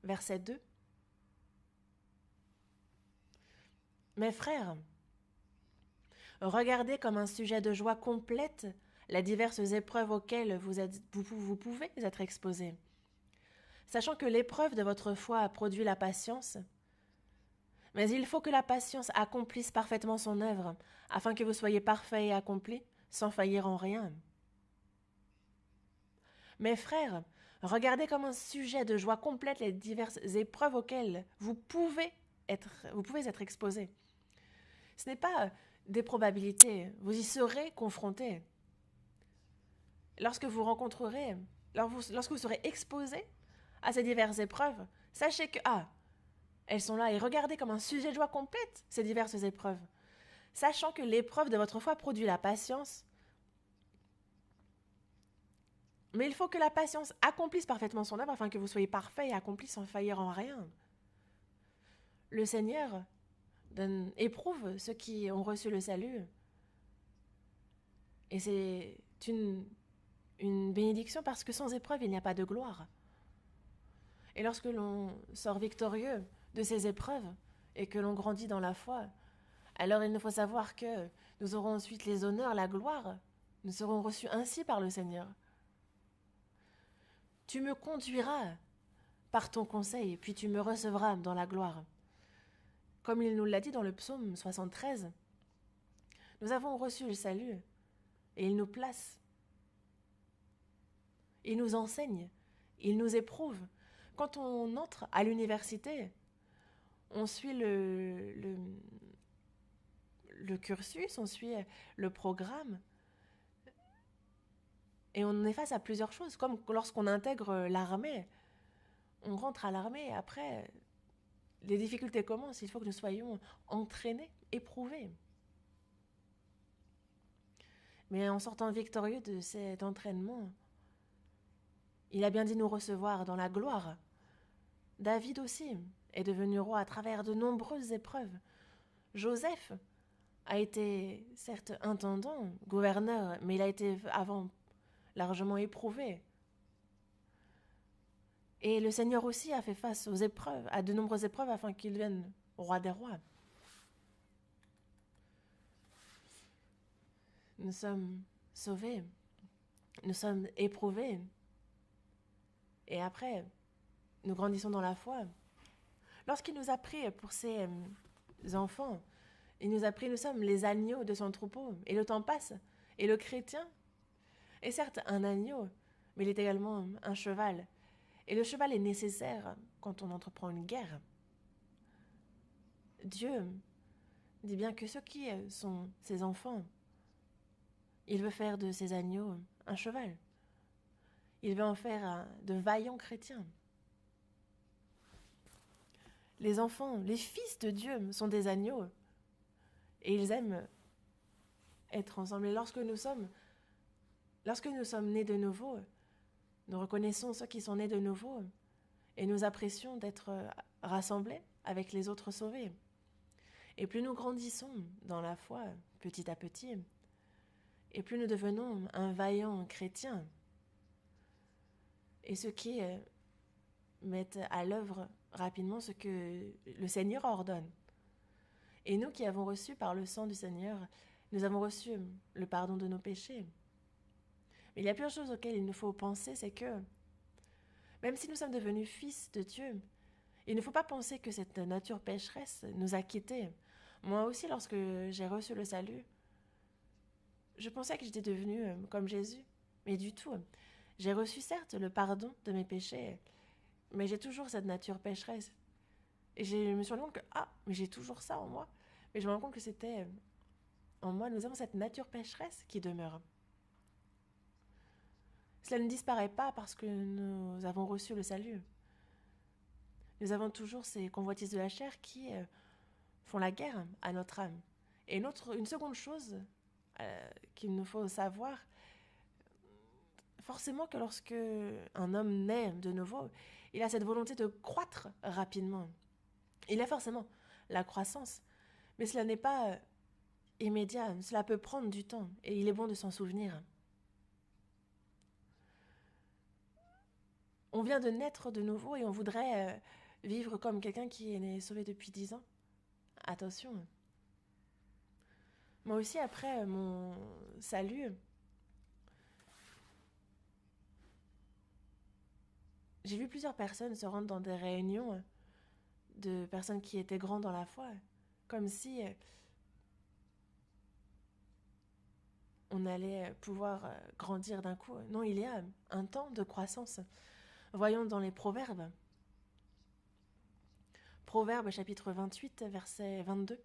Verset 2. Mes frères, regardez comme un sujet de joie complète les diverses épreuves auxquelles vous pouvez être exposés, sachant que l'épreuve de votre foi a produit la patience. Mais il faut que la patience accomplisse parfaitement son œuvre, afin que vous soyez parfaits et accomplis, sans faillir en rien. Mes frères, regardez comme un sujet de joie complète les diverses épreuves auxquelles vous pouvez être exposés. Ce n'est pas des probabilités, vous y serez confrontés. Lorsque vous serez exposés à ces diverses épreuves, sachez que, elles sont là, et regardez comme un sujet de joie complète ces diverses épreuves, sachant que l'épreuve de votre foi produit la patience. Mais il faut que la patience accomplisse parfaitement son œuvre afin que vous soyez parfaits et accomplis sans faillir en rien. Le Seigneur éprouve ceux qui ont reçu le salut. Et c'est une bénédiction parce que sans épreuve, il n'y a pas de gloire. Et lorsque l'on sort victorieux de ces épreuves et que l'on grandit dans la foi, Alors il nous faut savoir que nous aurons ensuite les honneurs, la gloire. Nous serons reçus ainsi par le Seigneur. Tu me conduiras par ton conseil, puis tu me recevras dans la gloire. Comme il nous l'a dit dans le psaume 73, nous avons reçu le salut et il nous place. Il nous enseigne, il nous éprouve. Quand on entre à l'université, on suit le cursus, on suit le programme et on est face à plusieurs choses, comme lorsqu'on intègre l'armée. On rentre à l'armée et après, les difficultés commencent. Il faut que nous soyons entraînés, éprouvés. Mais en sortant victorieux de cet entraînement, il a bien dit nous recevoir dans la gloire. David aussi est devenu roi à travers de nombreuses épreuves. Joseph a été certes intendant, gouverneur, mais il a été avant largement éprouvé. Et le Seigneur aussi a fait face aux épreuves, à de nombreuses épreuves afin qu'il devienne roi des rois. Nous sommes sauvés, nous sommes éprouvés. Et après, nous grandissons dans la foi. Lorsqu'il nous a pris pour ses enfants, il nous a pris, nous sommes les agneaux de son troupeau. Et le temps passe. Et le chrétien est certes un agneau, mais il est également un cheval. Et le cheval est nécessaire quand on entreprend une guerre. Dieu dit bien que ceux qui sont ses enfants, il veut faire de ces agneaux un cheval. Il veut en faire de vaillants chrétiens. Les enfants, les fils de Dieu sont des agneaux. Et ils aiment être ensemble. Et lorsque nous sommes nés de nouveau, nous reconnaissons ceux qui sont nés de nouveau et nous apprécions d'être rassemblés avec les autres sauvés. Et plus nous grandissons dans la foi, petit à petit, et plus nous devenons un vaillant chrétien. Et ceux qui mettent à l'œuvre rapidement ce que le Seigneur ordonne. Et nous qui avons reçu par le sang du Seigneur, nous avons reçu le pardon de nos péchés. Mais il y a plusieurs choses auxquelles il nous faut penser, c'est que même si nous sommes devenus fils de Dieu, il ne faut pas penser que cette nature pécheresse nous a quittés. Moi aussi, lorsque j'ai reçu le salut, je pensais que j'étais devenue comme Jésus, mais du tout. J'ai reçu certes le pardon de mes péchés, mais j'ai toujours cette nature pécheresse. Et je me suis rendu compte que, mais j'ai toujours ça en moi. Mais je me rends compte que c'était en moi, nous avons cette nature pécheresse qui demeure. Cela ne disparaît pas parce que nous avons reçu le salut. Nous avons toujours ces convoitises de la chair qui font la guerre à notre âme. Et une seconde chose qu'il nous faut savoir, forcément que lorsque un homme naît de nouveau, il a cette volonté de croître rapidement. Il a forcément la croissance, mais cela n'est pas immédiat, cela peut prendre du temps, et il est bon de s'en souvenir. On vient de naître de nouveau et on voudrait vivre comme quelqu'un qui est né sauvé depuis 10 ans. Attention. Moi aussi, après mon salut, j'ai vu plusieurs personnes se rendre dans des réunions de personnes qui étaient grandes dans la foi, comme si on allait pouvoir grandir d'un coup. Non, il y a un temps de croissance. Voyons dans les Proverbes. Proverbes chapitre 28, verset 22.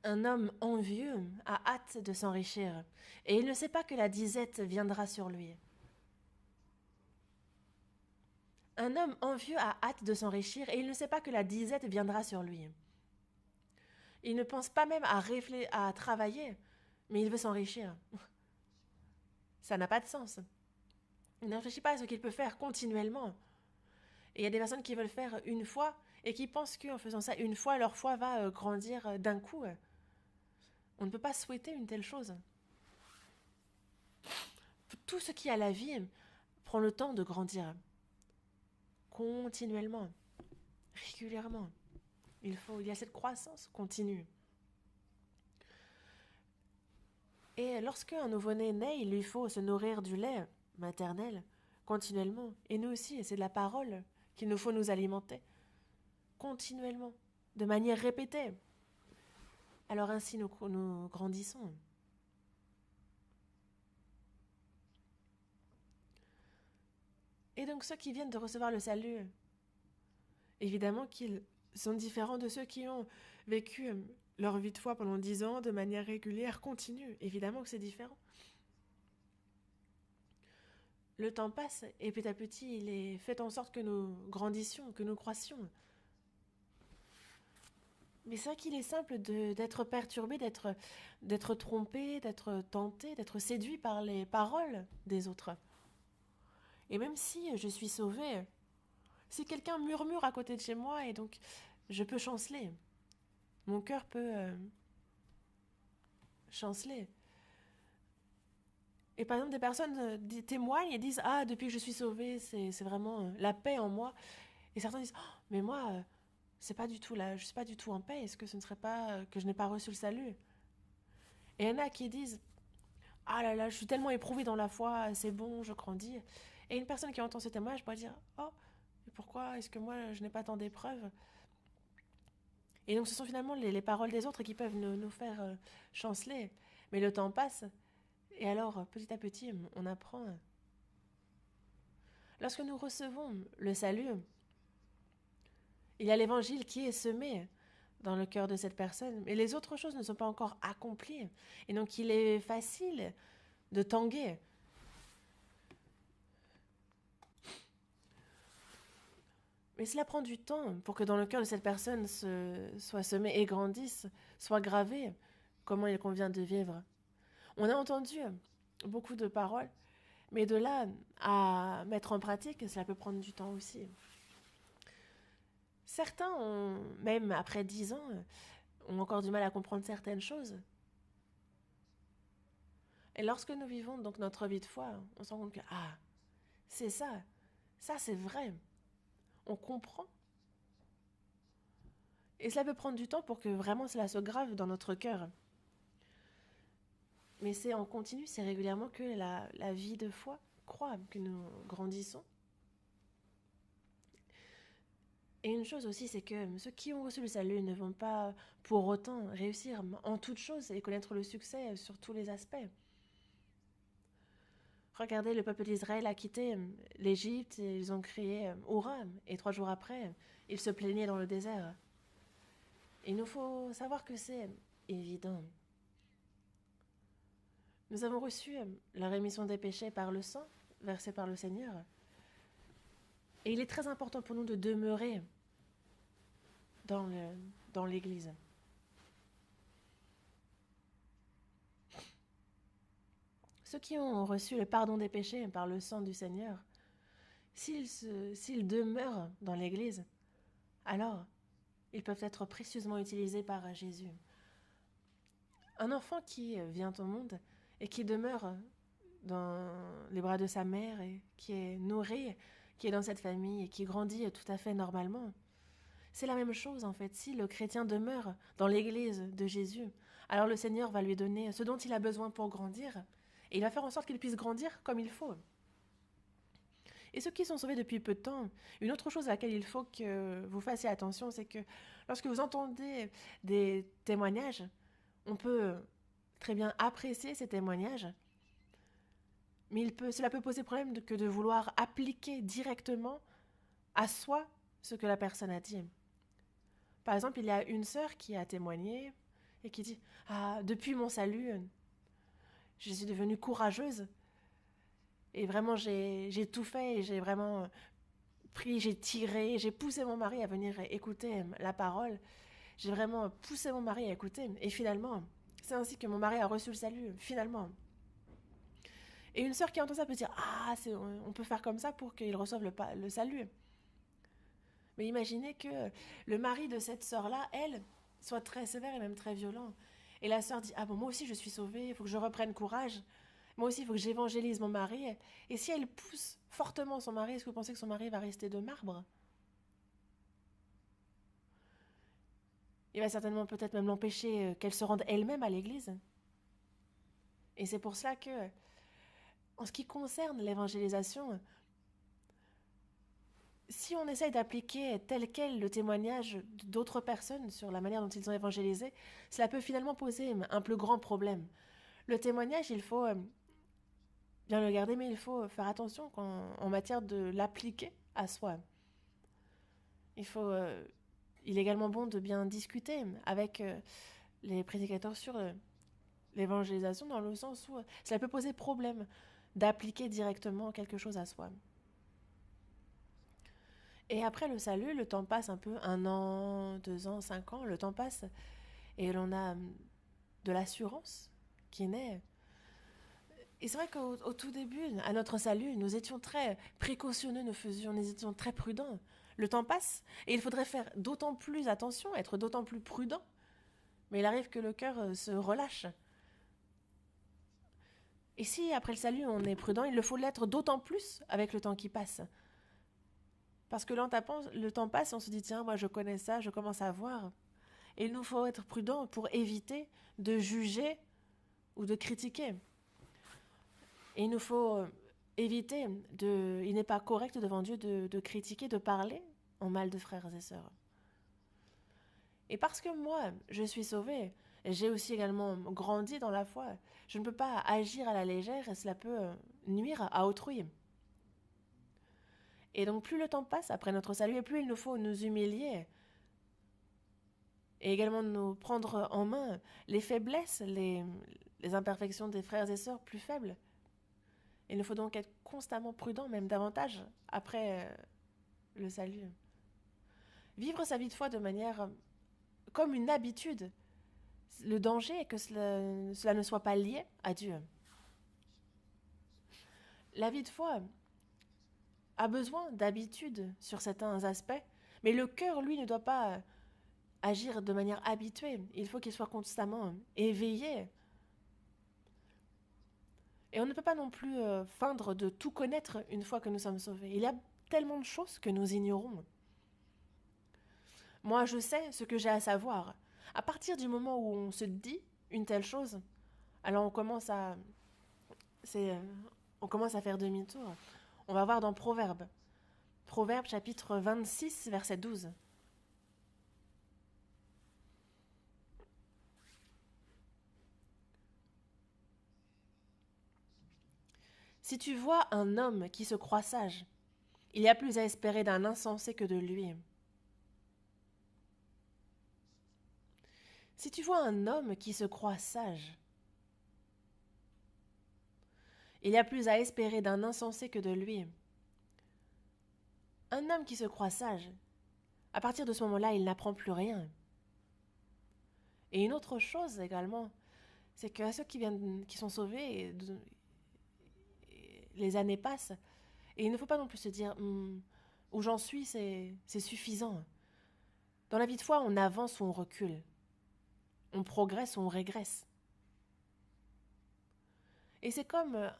Un homme envieux a hâte de s'enrichir, et il ne sait pas que la disette viendra sur lui. Un homme envieux a hâte de s'enrichir, et il ne sait pas que la disette viendra sur lui. Il ne pense pas même à travailler, mais il veut s'enrichir. Ça n'a pas de sens. Il ne réfléchit pas à ce qu'il peut faire continuellement. Et il y a des personnes qui veulent faire une fois et qui pensent qu'en faisant ça une fois, leur foi va grandir d'un coup. On ne peut pas souhaiter une telle chose. Tout ce qui a la vie prend le temps de grandir continuellement, régulièrement. Il y a cette croissance continue. Et lorsque un nouveau-né naît, il lui faut se nourrir du lait maternel continuellement. Et nous aussi, c'est de la parole qu'il nous faut nous alimenter continuellement, de manière répétée. Alors ainsi nous grandissons. Et donc ceux qui viennent de recevoir le salut, évidemment qu'ils sont différents de ceux qui ont vécu leur vie de foi pendant 10 ans de manière régulière, continue. Évidemment que c'est différent. Le temps passe et petit à petit, il est fait en sorte que nous grandissions, que nous croissions. Mais c'est vrai qu'il est simple d'être perturbé, d'être trompé, d'être tenté, d'être séduit par les paroles des autres. Et même si je suis sauvée, si quelqu'un murmure à côté de chez moi et donc je peux chanceler, mon cœur peut chanceler. Et par exemple, des personnes témoignent et disent « Ah, depuis que je suis sauvée, c'est vraiment la paix en moi. » Et certains disent oh, « Mais moi, c'est pas du tout là, je suis pas du tout en paix. Est-ce que ce ne serait pas que je n'ai pas reçu le salut ?» Et il y en a qui disent « Ah là là, je suis tellement éprouvée dans la foi, c'est bon, je grandis. » Et une personne qui entend ce témoignage pourrait dire « Oh, mais pourquoi est-ce que moi, je n'ai pas tant d'épreuves ?» Et donc, ce sont finalement les paroles des autres qui peuvent nous faire chanceler. Mais le temps passe. Et alors, petit à petit, on apprend. Lorsque nous recevons le salut, il y a l'évangile qui est semé dans le cœur de cette personne, mais les autres choses ne sont pas encore accomplies. Et donc, il est facile de tanguer. Mais cela prend du temps pour que dans le cœur de cette personne soit semé et grandisse, soit gravé comment il convient de vivre. On a entendu beaucoup de paroles, mais de là à mettre en pratique, cela peut prendre du temps aussi. Certains, même après 10 ans, ont encore du mal à comprendre certaines choses. Et lorsque nous vivons donc notre vie de foi, on se rend compte que c'est ça c'est vrai. On comprend. Et cela peut prendre du temps pour que vraiment cela se grave dans notre cœur. Mais c'est en continu, c'est régulièrement que la vie de foi croît, que nous grandissons. Et une chose aussi, c'est que ceux qui ont reçu le salut ne vont pas pour autant réussir en toutes choses et connaître le succès sur tous les aspects. Regardez, le peuple d'Israël a quitté l'Égypte et ils ont créé Oura. Et 3 jours après, ils se plaignaient dans le désert. Il nous faut savoir que c'est évident. Nous avons reçu la rémission des péchés par le sang versé par le Seigneur. Et il est très important pour nous de demeurer dans l'Église. Ceux qui ont reçu le pardon des péchés par le sang du Seigneur, s'ils demeurent dans l'Église, alors ils peuvent être précieusement utilisés par Jésus. Un enfant qui vient au monde et qui demeure dans les bras de sa mère et qui est nourri, qui est dans cette famille et qui grandit tout à fait normalement, c'est la même chose en fait. Si le chrétien demeure dans l'Église de Jésus, alors le Seigneur va lui donner ce dont il a besoin pour grandir et il va faire en sorte qu'il puisse grandir comme il faut. Et ceux qui sont sauvés depuis peu de temps, une autre chose à laquelle il faut que vous fassiez attention, c'est que lorsque vous entendez des témoignages, on peut très bien apprécier ces témoignages, mais cela peut poser problème que de vouloir appliquer directement à soi ce que la personne a dit. Par exemple, il y a une sœur qui a témoigné et qui dit « Ah, depuis mon salut, je suis devenue courageuse et vraiment j'ai tout fait et j'ai vraiment pris, j'ai tiré, j'ai poussé mon mari à venir écouter la parole. J'ai vraiment poussé mon mari à écouter et finalement, c'est ainsi que mon mari a reçu le salut, finalement. » Et une sœur qui entend ça peut dire « Ah, on peut faire comme ça pour qu'il reçoive le salut. » Mais imaginez que le mari de cette sœur-là, elle, soit très sévère et même très violent. Et la sœur dit « Ah bon, moi aussi je suis sauvée, il faut que je reprenne courage. » Moi aussi, il faut que j'évangélise mon mari. Et si elle pousse fortement son mari, est-ce que vous pensez que son mari va rester de marbre? Il va certainement peut-être même l'empêcher qu'elle se rende elle-même à l'église. Et c'est pour cela que, en ce qui concerne l'évangélisation, si on essaye d'appliquer tel quel le témoignage d'autres personnes sur la manière dont ils ont évangélisé, cela peut finalement poser un plus grand problème. Le témoignage, il faut bien le garder, mais il faut faire attention en matière de l'appliquer à soi. Il est également bon de bien discuter avec les prédicateurs sur l'évangélisation, dans le sens où cela peut poser problème d'appliquer directement quelque chose à soi. Et après le salut, le temps passe un peu, 1 an, 2 ans, 5 ans, le temps passe, et l'on a de l'assurance qui naît. Et c'est vrai qu'au tout début, à notre salut, nous étions très précautionneux, nous étions très prudents. Le temps passe, et il faudrait faire d'autant plus attention, être d'autant plus prudent. Mais il arrive que le cœur se relâche. Et si, après le salut, on est prudent, il le faut l'être d'autant plus avec le temps qui passe. Parce que le temps passe, on se dit, tiens, moi je connais ça, je commence à voir. Et il nous faut être prudent pour éviter de juger ou de critiquer. Et il nous faut éviter il n'est pas correct devant Dieu de critiquer, de parler en mal de frères et sœurs. Et parce que moi, je suis sauvée, j'ai aussi également grandi dans la foi, je ne peux pas agir à la légère et cela peut nuire à autrui. Et donc plus le temps passe après notre salut, et plus il nous faut nous humilier et également nous prendre en main les faiblesses, les imperfections des frères et sœurs plus faibles. Il nous faut donc être constamment prudent, même davantage, après le salut. Vivre sa vie de foi de manière comme une habitude. Le danger est que cela ne soit pas lié à Dieu. La vie de foi a besoin d'habitude sur certains aspects, mais le cœur, lui, ne doit pas agir de manière habituée. Il faut qu'il soit constamment éveillé. Et on ne peut pas non plus feindre de tout connaître une fois que nous sommes sauvés. Il y a tellement de choses que nous ignorons. Moi, je sais ce que j'ai à savoir. À partir du moment où on se dit une telle chose, alors on commence à faire demi-tour. On va voir dans Proverbes. Proverbes chapitre 26, verset 12. Si tu vois un homme qui se croit sage, il y a plus à espérer d'un insensé que de lui. Si tu vois un homme qui se croit sage, il y a plus à espérer d'un insensé que de lui. Un homme qui se croit sage, à partir de ce moment-là, il n'apprend plus rien. Et une autre chose également, c'est qu'à ceux qui sont sauvés, les années passent, et il ne faut pas non plus se dire où j'en suis, c'est suffisant. Dans la vie de foi, on avance ou on recule. On progresse ou on régresse. Et c'est comme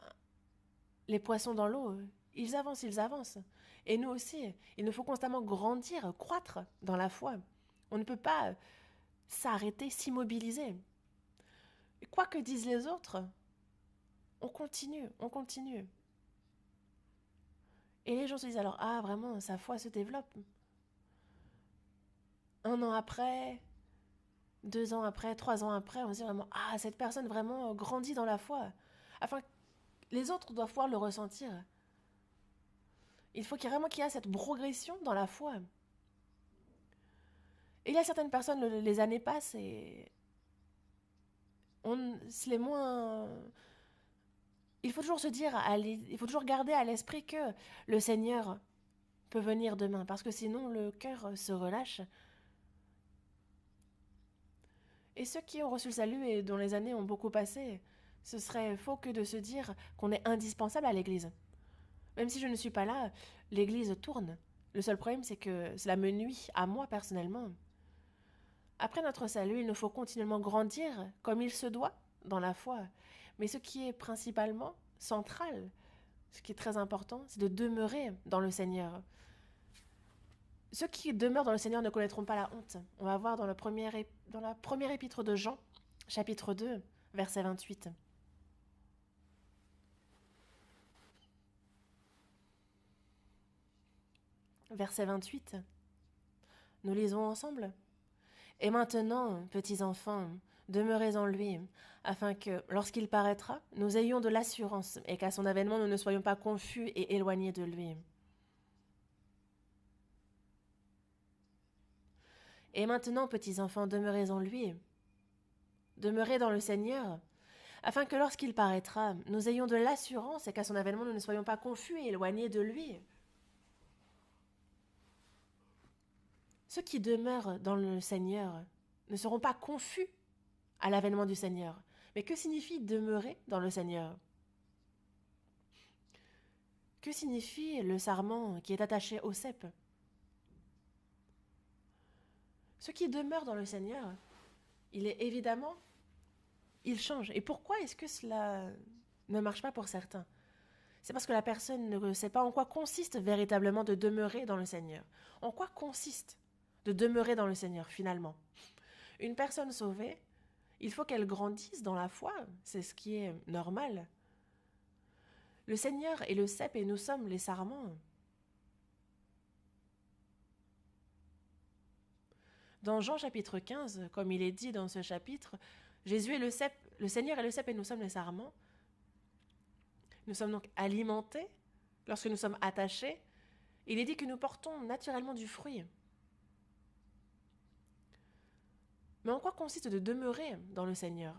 les poissons dans l'eau, ils avancent. Et nous aussi, il nous faut constamment grandir, croître dans la foi. On ne peut pas s'arrêter, s'immobiliser. Et quoi que disent les autres, on continue. Et les gens se disent alors, ah vraiment, sa foi se développe. 1 an après, 2 ans après, 3 ans après, on se dit vraiment, ah cette personne vraiment grandit dans la foi. Afin que les autres doivent pouvoir le ressentir. Il faut qu'il y ait cette progression dans la foi. Et il y a certaines personnes, les années passent et c'est moins... Il faut toujours se dire, il faut toujours garder à l'esprit que le Seigneur peut venir demain, parce que sinon le cœur se relâche. Et ceux qui ont reçu le salut et dont les années ont beaucoup passé, ce serait faux que de se dire qu'on est indispensable à l'Église. Même si je ne suis pas là, l'Église tourne. Le seul problème, c'est que cela me nuit à moi personnellement. Après notre salut, il nous faut continuellement grandir comme il se doit dans la foi. Mais ce qui est principalement central, ce qui est très important, c'est de demeurer dans le Seigneur. Ceux qui demeurent dans le Seigneur ne connaîtront pas la honte. On va voir dans la première épître de Jean, chapitre 2, verset 28. Verset 28. Nous lisons ensemble. Et maintenant, petits enfants, demeurez en lui, afin que, lorsqu'il paraîtra, nous ayons de l'assurance et qu'à son avènement, nous ne soyons pas confus et éloignés de lui. Et maintenant, petits enfants, demeurez en lui. Demeurez dans le Seigneur, afin que lorsqu'il paraîtra, nous ayons de l'assurance et qu'à son avènement, nous ne soyons pas confus et éloignés de lui. Ceux qui demeurent dans le Seigneur ne seront pas confus à l'avènement du Seigneur. Mais que signifie demeurer dans le Seigneur? Que signifie le sarment qui est attaché au cep? Ceux qui demeurent dans le Seigneur, il change. Et pourquoi est-ce que cela ne marche pas pour certains? C'est parce que la personne ne sait pas en quoi consiste véritablement de demeurer dans le Seigneur. En quoi consiste de demeurer dans le Seigneur, finalement? Une personne sauvée, il faut qu'elle grandisse dans la foi, c'est ce qui est normal. Le Seigneur est le cep et nous sommes les sarments. Dans Jean chapitre 15, comme il est dit dans ce chapitre, Jésus est le cep, le Seigneur est le cep et nous sommes les sarments. Nous sommes donc alimentés lorsque nous sommes attachés. Il est dit que nous portons naturellement du fruit. Mais en quoi consiste de demeurer dans le Seigneur?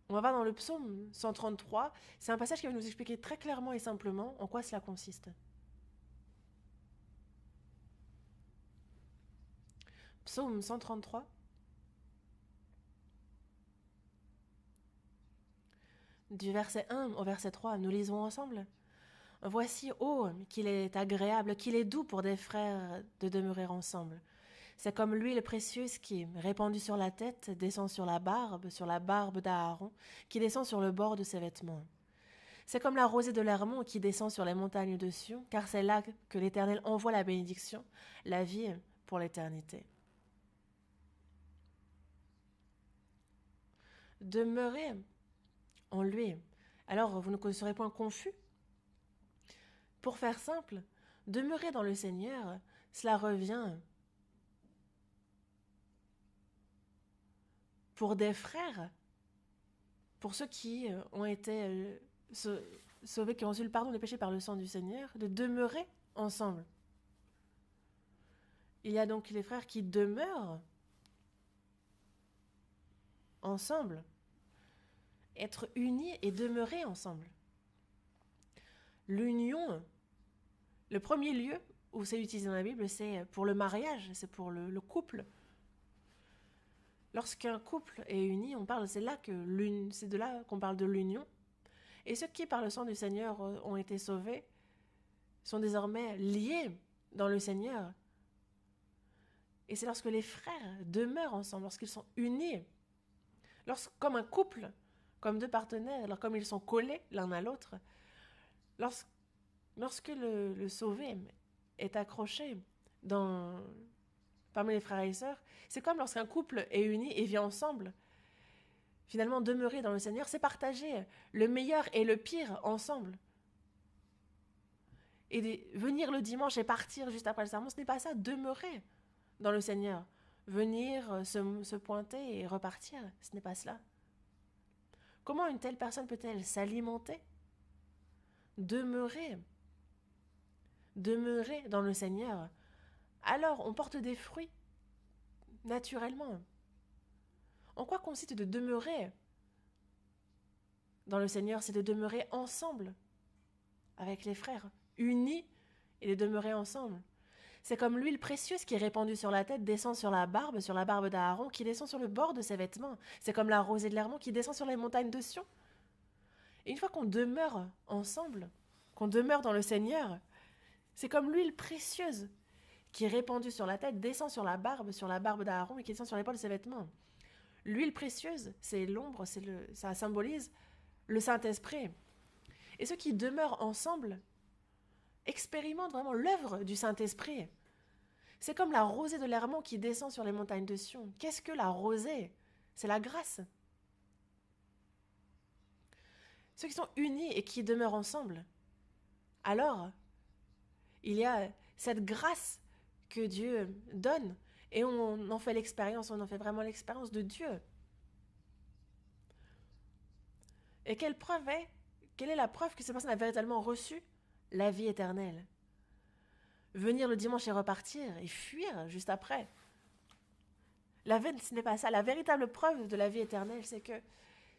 On va voir dans le psaume 133, c'est un passage qui va nous expliquer très clairement et simplement en quoi cela consiste. Psaume 133. Du verset 1 au verset 3, nous lisons ensemble. Voici, oh, qu'il est agréable, qu'il est doux pour des frères de demeurer ensemble. C'est comme l'huile précieuse qui, répandue sur la tête, descend sur la barbe d'Aaron, qui descend sur le bord de ses vêtements. C'est comme la rosée de l'Hermon qui descend sur les montagnes de Sion, car c'est là que l'Éternel envoie la bénédiction, la vie pour l'éternité. Demeurez en lui. Alors vous ne serez point confus. Pour faire simple, demeurer dans le Seigneur, cela revient pour des frères, pour ceux qui ont été sauvés, qui ont reçu le pardon des péchés par le sang du Seigneur, de demeurer ensemble. Il y a donc les frères qui demeurent ensemble, être unis et demeurer ensemble. L'union, le premier lieu où c'est utilisé dans la Bible, c'est pour le mariage, c'est pour le couple. Lorsqu'un couple est uni, c'est de là qu'on parle de l'union. Et ceux qui, par le sang du Seigneur, ont été sauvés, sont désormais liés dans le Seigneur. Et c'est lorsque les frères demeurent ensemble, lorsqu'ils sont unis, comme un couple, comme deux partenaires, alors comme ils sont collés l'un à l'autre, lorsque le sauvé est accroché parmi les frères et sœurs, c'est comme lorsqu'un couple est uni et vit ensemble. Finalement, demeurer dans le Seigneur, c'est partager le meilleur et le pire ensemble. Et venir le dimanche et partir juste après le sermon, ce n'est pas ça, demeurer dans le Seigneur. Venir, se pointer et repartir, ce n'est pas cela. Comment une telle personne peut-elle s'alimenter? Demeurer dans le Seigneur. Alors, on porte des fruits, naturellement. En quoi consiste de demeurer dans le Seigneur? C'est de demeurer ensemble, avec les frères, unis, et de demeurer ensemble. C'est comme l'huile précieuse qui est répandue sur la tête, descend sur la barbe d'Aaron, qui descend sur le bord de ses vêtements. C'est comme la rosée de l'Hermon qui descend sur les montagnes de Sion. Et une fois qu'on demeure ensemble, qu'on demeure dans le Seigneur, c'est comme l'huile précieuse qui est répandue sur la tête, descend sur la barbe d'Aaron et qui descend sur l'épaule de ses vêtements. L'huile précieuse, c'est l'ombre, ça symbolise le Saint-Esprit. Et ceux qui demeurent ensemble expérimentent vraiment l'œuvre du Saint-Esprit. C'est comme la rosée de l'Hermon qui descend sur les montagnes de Sion. Qu'est-ce que la rosée? C'est la grâce. Ceux qui sont unis et qui demeurent ensemble, alors il y a cette grâce que Dieu donne et on en fait l'expérience, on en fait vraiment l'expérience de Dieu. Et quelle est la preuve que cette personne a véritablement reçu la vie éternelle? Venir le dimanche et repartir et fuir juste après. Ce n'est pas ça. La véritable preuve de la vie éternelle, c'est que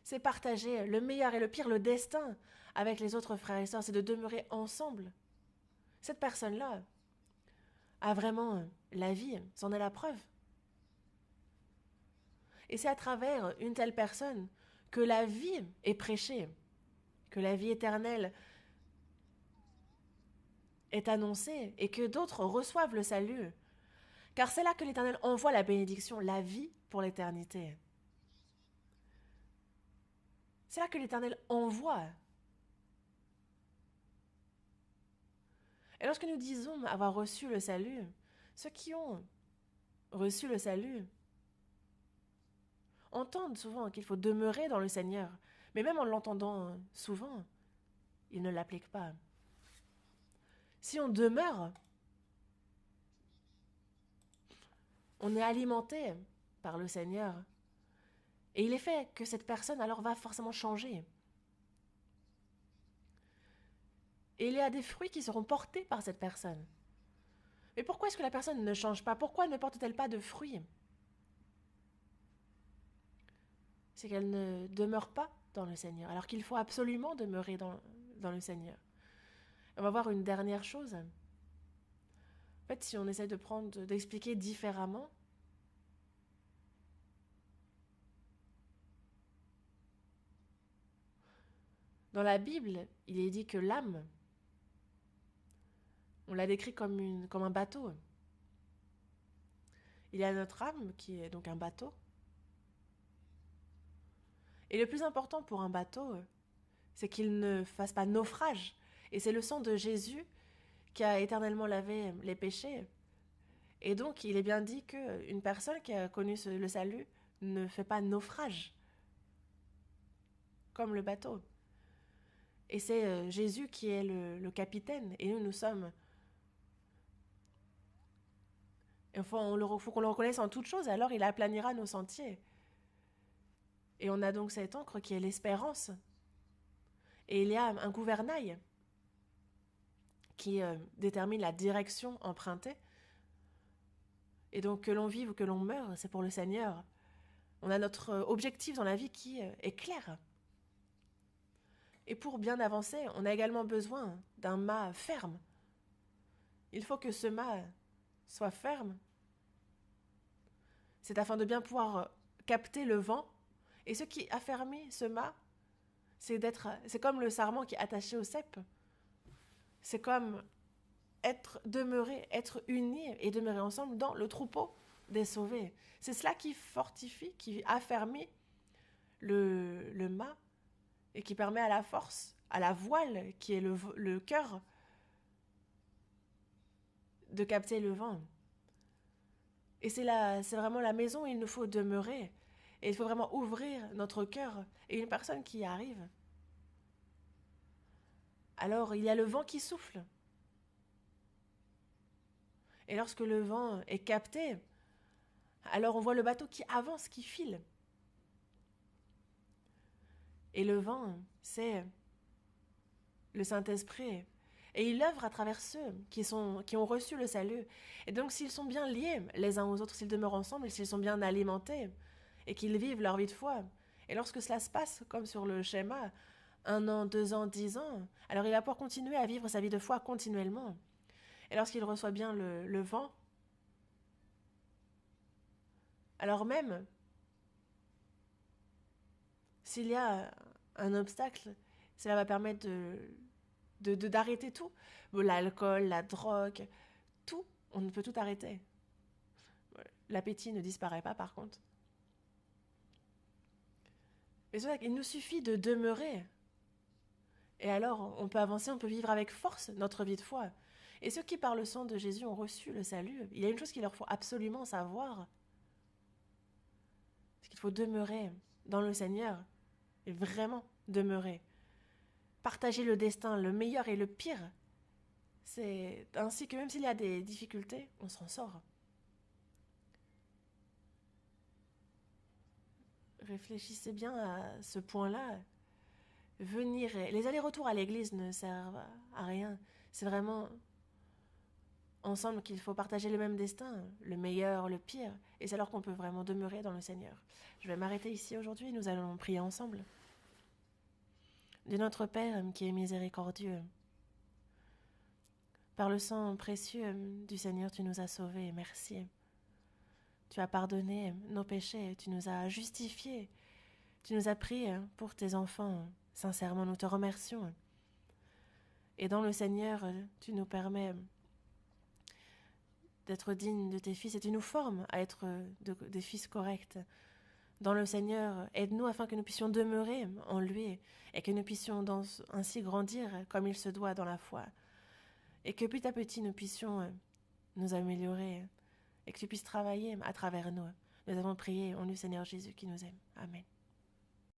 c'est partager le meilleur et le pire, le destin avec les autres frères et sœurs, c'est de demeurer ensemble. Cette personne-là a vraiment la vie, c'en est la preuve. Et c'est à travers une telle personne que la vie est prêchée, que la vie éternelle est annoncée et que d'autres reçoivent le salut. Car c'est là que l'Éternel envoie la bénédiction, la vie pour l'éternité. C'est là que l'Éternel envoie. Et lorsque nous disons avoir reçu le salut, ceux qui ont reçu le salut entendent souvent qu'il faut demeurer dans le Seigneur. Mais même en l'entendant souvent, ils ne l'appliquent pas. Si on demeure, on est alimenté par le Seigneur. Et il est fait que cette personne alors va forcément changer. Et il y a des fruits qui seront portés par cette personne. Mais pourquoi est-ce que la personne ne change pas? Pourquoi ne porte-t-elle pas de fruits? C'est qu'elle ne demeure pas dans le Seigneur, alors qu'il faut absolument demeurer dans le Seigneur. On va voir une dernière chose. En fait, si on essaie d'expliquer différemment, dans la Bible, il est dit que l'âme, on l'a décrit comme un bateau. Il y a notre âme qui est donc un bateau. Et le plus important pour un bateau, c'est qu'il ne fasse pas naufrage. Et c'est le sang de Jésus qui a éternellement lavé les péchés. Et donc, il est bien dit qu'une personne qui a connu le salut ne fait pas naufrage, comme le bateau. Et c'est Jésus qui est le capitaine, et nous sommes... Il faut qu'on le reconnaisse en toute chose, alors il aplanira nos sentiers. Et on a donc cette encre qui est l'espérance. Et il y a un gouvernail qui détermine la direction empruntée. Et donc que l'on vive ou que l'on meure, c'est pour le Seigneur. On a notre objectif dans la vie qui est clair. Et pour bien avancer, on a également besoin d'un mât ferme. Il faut que ce mât soit ferme. C'est afin de bien pouvoir capter le vent. Et ce qui affermit ce mât, c'est comme le sarment qui est attaché au cep. C'est comme être unis et demeurer ensemble dans le troupeau des sauvés. C'est cela qui fortifie, qui affermit le mât et qui permet à la force, à la voile qui est le cœur, de capter le vent. Et c'est vraiment la maison où il nous faut demeurer. Et il faut vraiment ouvrir notre cœur. Et une personne qui y arrive, alors il y a le vent qui souffle. Et lorsque le vent est capté, alors on voit le bateau qui avance, qui file. Et le vent, c'est le Saint-Esprit. Et il œuvre à travers ceux qui ont reçu le salut. Et donc s'ils sont bien liés les uns aux autres, s'ils demeurent ensemble, s'ils sont bien alimentés, et qu'ils vivent leur vie de foi. Et lorsque cela se passe, comme sur le schéma, 1 an, 2 ans, 10 ans, alors il va pouvoir continuer à vivre sa vie de foi continuellement. Et lorsqu'il reçoit bien le vent, alors même, s'il y a un obstacle, cela va permettre d'arrêter tout. L'alcool, la drogue, tout, on peut tout arrêter. L'appétit ne disparaît pas par contre. Et c'est ça qu'il nous suffit de demeurer. Et alors, on peut avancer, on peut vivre avec force notre vie de foi. Et ceux qui, par le sang de Jésus, ont reçu le salut, il y a une chose qu'il leur faut absolument savoir. C'est qu'il faut demeurer dans le Seigneur. Et vraiment demeurer. Partager le destin, le meilleur et le pire. C'est ainsi que même s'il y a des difficultés, on s'en sort. Réfléchissez bien à ce point-là. Venir, les allers-retours à l'église ne servent à rien. C'est vraiment ensemble qu'il faut partager le même destin, le meilleur, le pire. Et c'est alors qu'on peut vraiment demeurer dans le Seigneur. Je vais m'arrêter ici aujourd'hui et nous allons prier ensemble. De notre Père qui est miséricordieux, par le sang précieux du Seigneur, tu nous as sauvés. Merci. Tu as pardonné nos péchés, tu nous as justifiés. Tu nous as pris pour tes enfants. Sincèrement, nous te remercions. Et dans le Seigneur, tu nous permets d'être dignes de tes fils et tu nous formes à être des fils corrects. Dans le Seigneur, aide-nous afin que nous puissions demeurer en lui et que nous puissions ainsi grandir comme il se doit dans la foi. Et que petit à petit nous puissions nous améliorer et que tu puisses travailler à travers nous. Nous avons prié en le Seigneur Jésus qui nous aime. Amen.